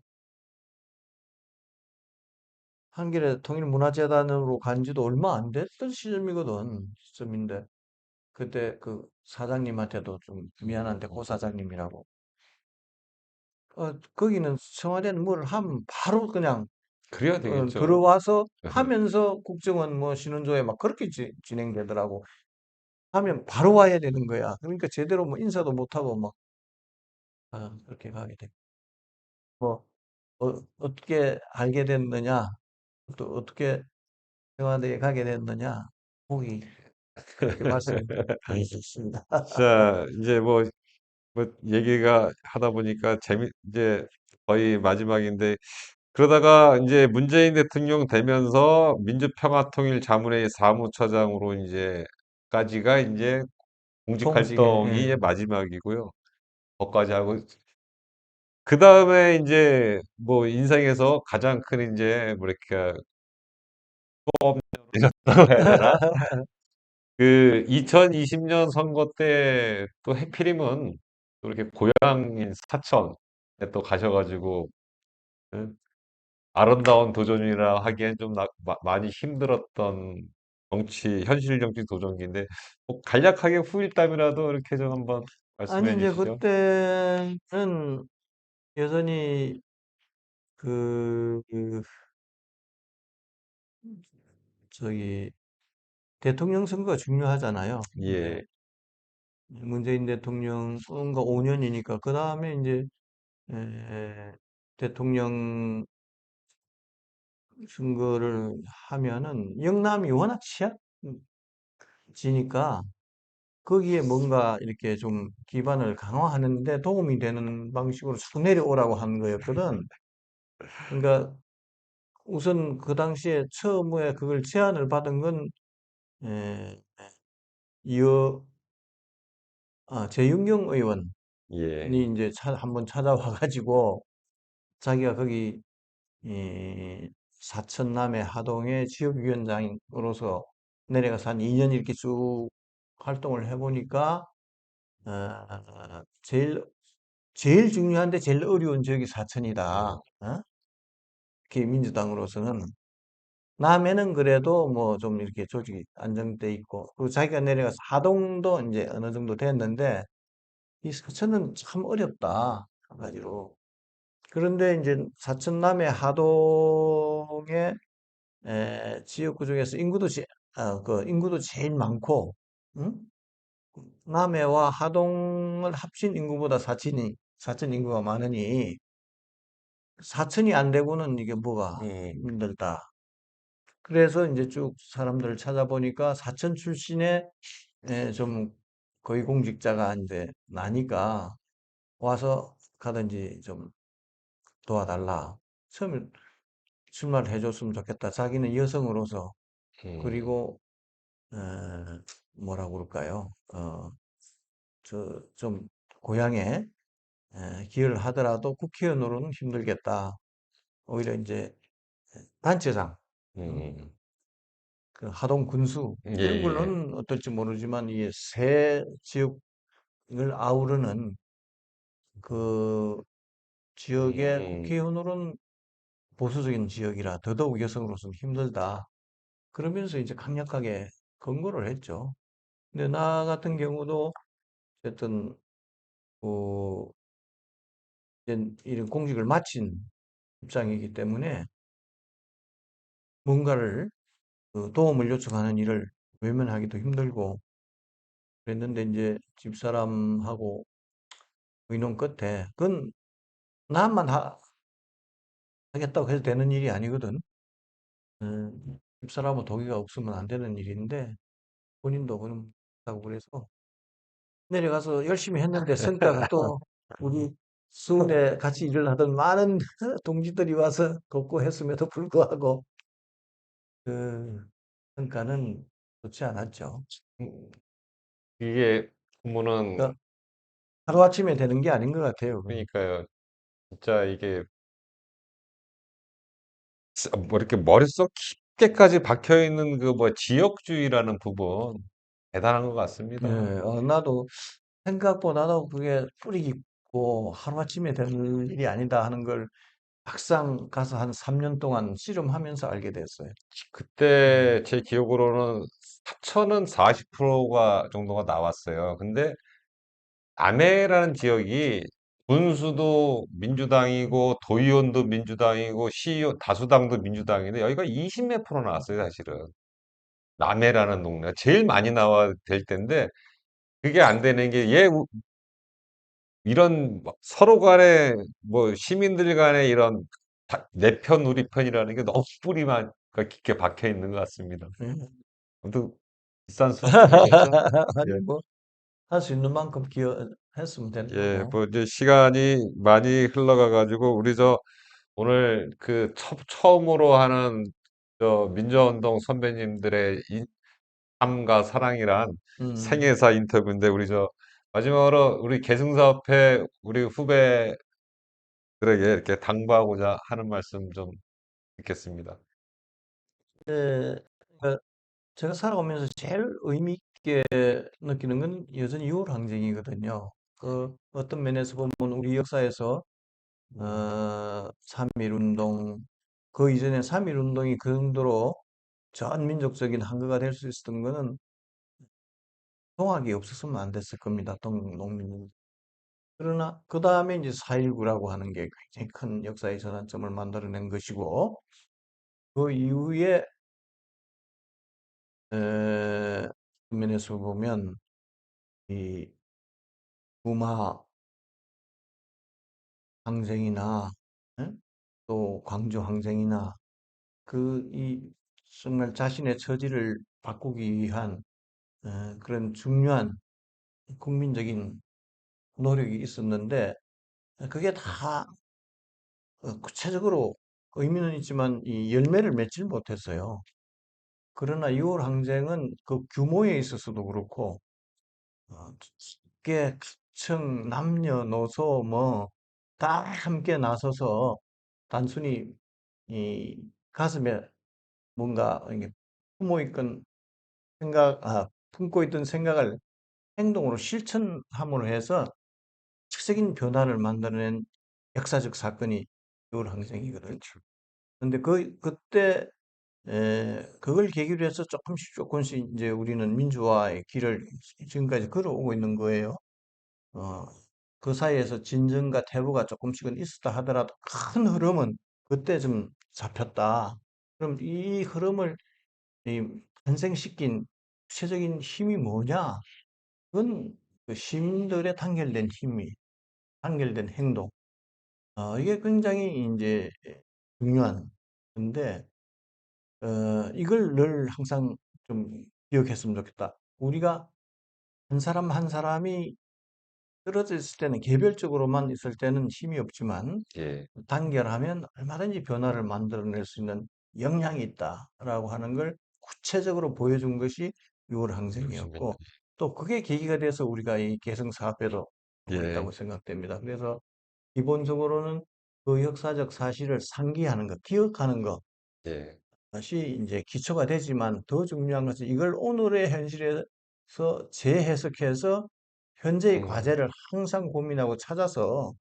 한겨레 통일문화재단으로 간 지도 얼마 안 됐던 시점인데 그때 그 사장님한테도 좀 미안한데 고 사장님이라고 거기는 청와대는 뭘 하면 바로 그냥 그래야 되겠죠. 들어와서 하면서 국정원 뭐 신원조회 막 그렇게 진행되더라고. 하면 바로 와야 되는 거야. 그러니까 제대로 뭐 인사도 못하고 막 그렇게 가게 돼. 뭐 어떻게 알게 됐느냐, 또 어떻게 청와대에 가게 됐느냐, 보기 그렇게 말씀드리겠습니다. 자, 이제 뭐 얘기가 하다 보니까 이제 거의 마지막인데, 그러다가 이제 문재인 대통령 되면서 민주평화통일자문회의 사무처장으로 까지가 이제 공직 총직에 활동이 이제 마지막이고요. 거기까지 하고 그 다음에 이제 뭐 인생에서 가장 큰 이제 뭐랄까 되셨다고 해야 되나? 그 2020년 선거 때 또 해필이면 또 이렇게 고향인 사천에 또 가셔가지고 응? 아름다운 도전이라 하기엔 좀 많이 힘들었던 현실 정치 도전기인데 뭐 간략하게 후일담이라도 이렇게 좀 한번 아니 말씀해 이제 주시죠. 그때는 여전히 그 저기 대통령 선거가 중요하잖아요. 이제 예, 문재인 대통령 선거 5년이니까 그 다음에 이제 에, 대통령 선거를 하면은 영남이 워낙 취약지니까 거기에 뭔가 이렇게 좀 기반을 강화하는데 도움이 되는 방식으로 자꾸 내려오라고 한 거였거든. 그러니까 우선 그 당시에 처음에 그걸 제안을 받은 건 에, 이어 재윤경 의원 예. 이제 한번 찾아와 가지고 자기가 거기 이 사천남의 하동의 지역위원장으로서 내려가서 한 2년 이렇게 쭉 활동을 해보니까 제일 중요한데 제일 어려운 지역이 사천이다. 특히 민주당으로서는 남해는 그래도 뭐 좀 이렇게 조직이 안정돼 있고 그리고 자기가 내려가서 하동도 이제 어느 정도 됐는데 이 사천은 참 어렵다 한 가지로. 그런데 이제 사천 남해 하동의 지역구 중에서 인구도 제일 많고, 응? 남해와 하동을 합친 인구보다 사천 인구가 많으니, 사천이 안 되고는 이게 뭐가 힘들다. 그래서 이제 쭉 사람들을 찾아보니까 사천 출신의 좀 고위공직자가 이제 나니까 와서 가든지 좀 도와달라. 처음에 출마를 해줬으면 좋겠다. 자기는 여성으로서. 음. 그리고 어, 뭐라고 그럴까요? 좀 고향에 기여를 하더라도 국회의원으로는 힘들겠다. 오히려 이제 단체장, 어? 음. 그 하동 군수 예, 이런 예. 걸로는 어떨지 모르지만 이 새 지역을 아우르는 그 지역의 음. 국회의원으로는 보수적인 지역이라 더더욱 여성으로서는 힘들다. 그러면서 이제 강력하게 권고를 했죠. 근데 나 같은 경우도 어쨌든 그 이제 이런 공직을 마친 입장이기 때문에 뭔가를 도움을 요청하는 일을 외면하기도 힘들고 그랬는데 이제 집사람하고 의논 끝에 그건 나만 하겠다고 해도 되는 일이 아니거든. 집사람은 동의가 없으면 안 되는 일인데 본인도 그럼 다고 그래서 내려가서 열심히 했는데 성과가 또 우리 수원에 같이 일을 하던 많은 동지들이 와서 돕고 했음에도 불구하고 그 성과는 좋지 않았죠. 음. 이게 보면은 그러니까 하루아침에 되는 게 아닌 것 같아요. 그건. 그러니까요. 진짜 이게 뭐 이렇게 머릿속 깊게까지 박혀 있는 그 뭐 지역주의라는 부분 대단한 것 예, 같습니다. 나도 생각보다도 그게 뿌리 깊고 하루아침에 되는 일이 아니다 하는 걸 막상 가서 한 3년 동안 씨름하면서 알게 됐어요. 음, 그때 제 기억으로는 사천은 40%가 정도가 나왔어요. 근데 남해라는 지역이 군수도 민주당이고 도의원도 민주당이고 시의원 다수당도 민주당인데 여기가 20 몇 프로 나왔어요, 사실은. 남해라는 동네가 제일 많이 나와야 될 텐데 그게 안 되는 게 이런 서로 간에 뭐 시민들 간에 이런 내 편 우리 편이라는 게 너무 뿌리가 깊게 박혀 있는 것 같습니다. 예. 아무튼 비싼 수업들이셨죠? 아니 예. 뭐 할 수 있는 만큼 기여했으면 되는 예, 거고. 뭐 이제 시간이 많이 흘러가 가지고 우리 저 오늘 그 처음으로 하는 저 민주화운동 선배님들의 삶과 사랑이란 음, 생애사 인터뷰인데 우리 저 마지막으로 우리 계승사업회 우리 후배들에게 이렇게 당부하고자 하는 말씀 좀 듣겠습니다. 예, 그러니까 제가 살아오면서 제일 의미 있게 느끼는 건 여전히 6월 항쟁이거든요. 그 어떤 면에서 보면 우리 역사에서 음. 3.1 운동, 그 이전에 3.1 운동이 그 정도로 전 민족적인 한거가 될 수 있었던 거는 통합이 없었으면 안 됐을 겁니다. 농민. 그러나 그 다음에 이제 4.19라고 하는 게 굉장히 큰 역사의 전환점을 만들어낸 것이고 그 이후에 에, 면에서 보면 이 부마 항쟁이나 에? 또 광주 항쟁이나 이 정말 자신의 처지를 바꾸기 위한 그런 중요한 국민적인 노력이 있었는데 그게 다 구체적으로 의미는 있지만 이 열매를 맺질 못했어요. 그러나 6월 항쟁은 그 규모에 있어서도 그렇고 어, 꽤 층, 남녀노소 뭐 다 함께 나서서 단순히 이 가슴에 뭔가 이게 품고 있던 생각을 행동으로 실천함으로 해서 질적인 변화를 만들어낸 역사적 사건이 6월 항쟁이거든. 근데 그때 그걸 계기로 해서 조금씩 이제 우리는 민주화의 길을 지금까지 걸어오고 있는 거예요. 어, 그 사이에서 진전과 퇴보가 조금씩은 있었다 하더라도 큰 흐름은 그때 좀 잡혔다. 그럼 이 흐름을 이 탄생시킨 구체적인 힘이 뭐냐? 그건 그 시민들의 단결된 행동. 이게 굉장히 이제 중요한 건데, 이걸 늘 항상 좀 기억했으면 좋겠다. 우리가 한 사람 한 사람이 떨어져 있을 때는 개별적으로만 있을 때는 힘이 없지만 예, 단결하면 얼마든지 변화를 만들어낼 수 있는 역량이 있다라고 하는 걸 구체적으로 보여준 것이 6월 그렇습니다. 항쟁이었고 또 그게 계기가 돼서 우리가 이 개성사업회도 하고 예, 있다고 생각됩니다. 그래서 기본적으로는 그 역사적 사실을 상기하는 것, 기억하는 예, 것이 이제 기초가 되지만 더 중요한 것은 이걸 오늘의 현실에서 재해석해서 현재의 음, 과제를 항상 고민하고 찾아서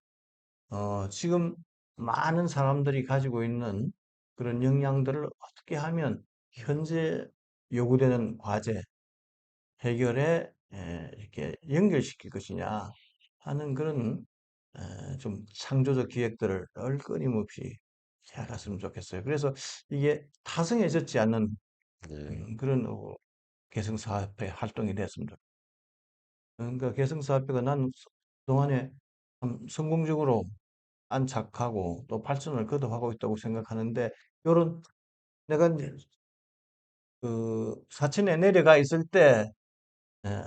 지금 많은 사람들이 가지고 있는 그런 역량들을 어떻게 하면 현재 요구되는 과제 해결에 이렇게 연결시킬 것이냐 하는 그런 좀 창조적 기획들을 늘 끊임없이 해갔으면 좋겠어요. 그래서 이게 타성해졌지 않는 예, 그런 개성사업회 활동이 됐습니다. 그러니까 개성사업회가 난 그동안에 참 성공적으로 안착하고 또 발전을 거듭하고 있다고 생각하는데 요런 내가 이제 그 사천에 내려가 있을 때 예,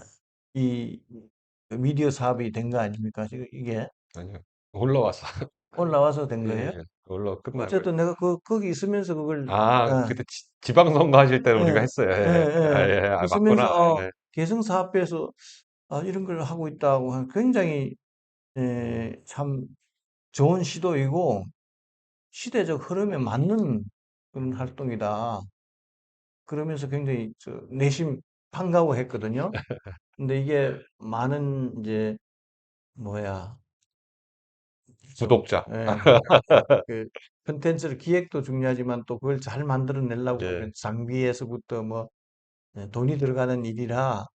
이 미디어 사업이 된 거 아닙니까? 지금 이게 아니요. 올라와서, 올라와서 된 예, 거예요? 예, 올라와 끝나고요. 어쨌든 내가 거기 있으면서 그걸 그때 지방선거 하실 때는 우리가 예, 했어요. 예, 예, 예. 있으면서 맞구나. 예, 개성사업에서 이런 걸 하고 있다고 굉장히 음, 참 좋은 시도이고 시대적 흐름에 맞는 그런 활동이다. 그러면서 굉장히 내심 반가워했거든요. 근데 이게 많은 이제 뭐야 좀 구독자. 그 컨텐츠를 기획도 중요하지만 또 그걸 잘 만들어내려고 예, 하면 장비에서부터 뭐 돈이 들어가는 일이라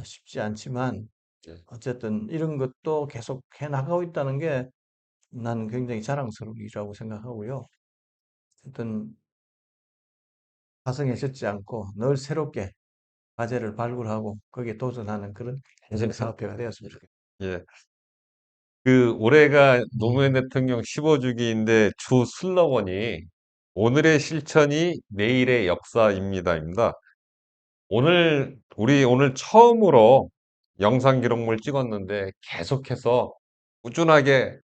쉽지 않지만 예, 어쨌든 이런 것도 계속 해 나가고 있다는 게 나는 굉장히 자랑스러운 일이라고 생각하고요. 어쨌든 화성에 젖지 않고 늘 새롭게 과제를 발굴하고 거기에 도전하는 그런 행정사업회가 되었으면 좋겠습니다. 예. 올해가 노무현 대통령 15주기인데 주 슬로건이 오늘의 실천이 내일의 역사입니다입니다. 우리 오늘 처음으로 영상 기록물 찍었는데 계속해서 꾸준하게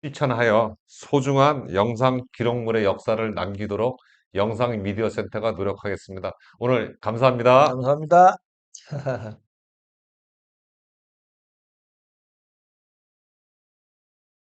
실천하여 소중한 영상 기록물의 역사를 남기도록 영상 미디어 센터가 노력하겠습니다. 오늘 감사합니다. 감사합니다.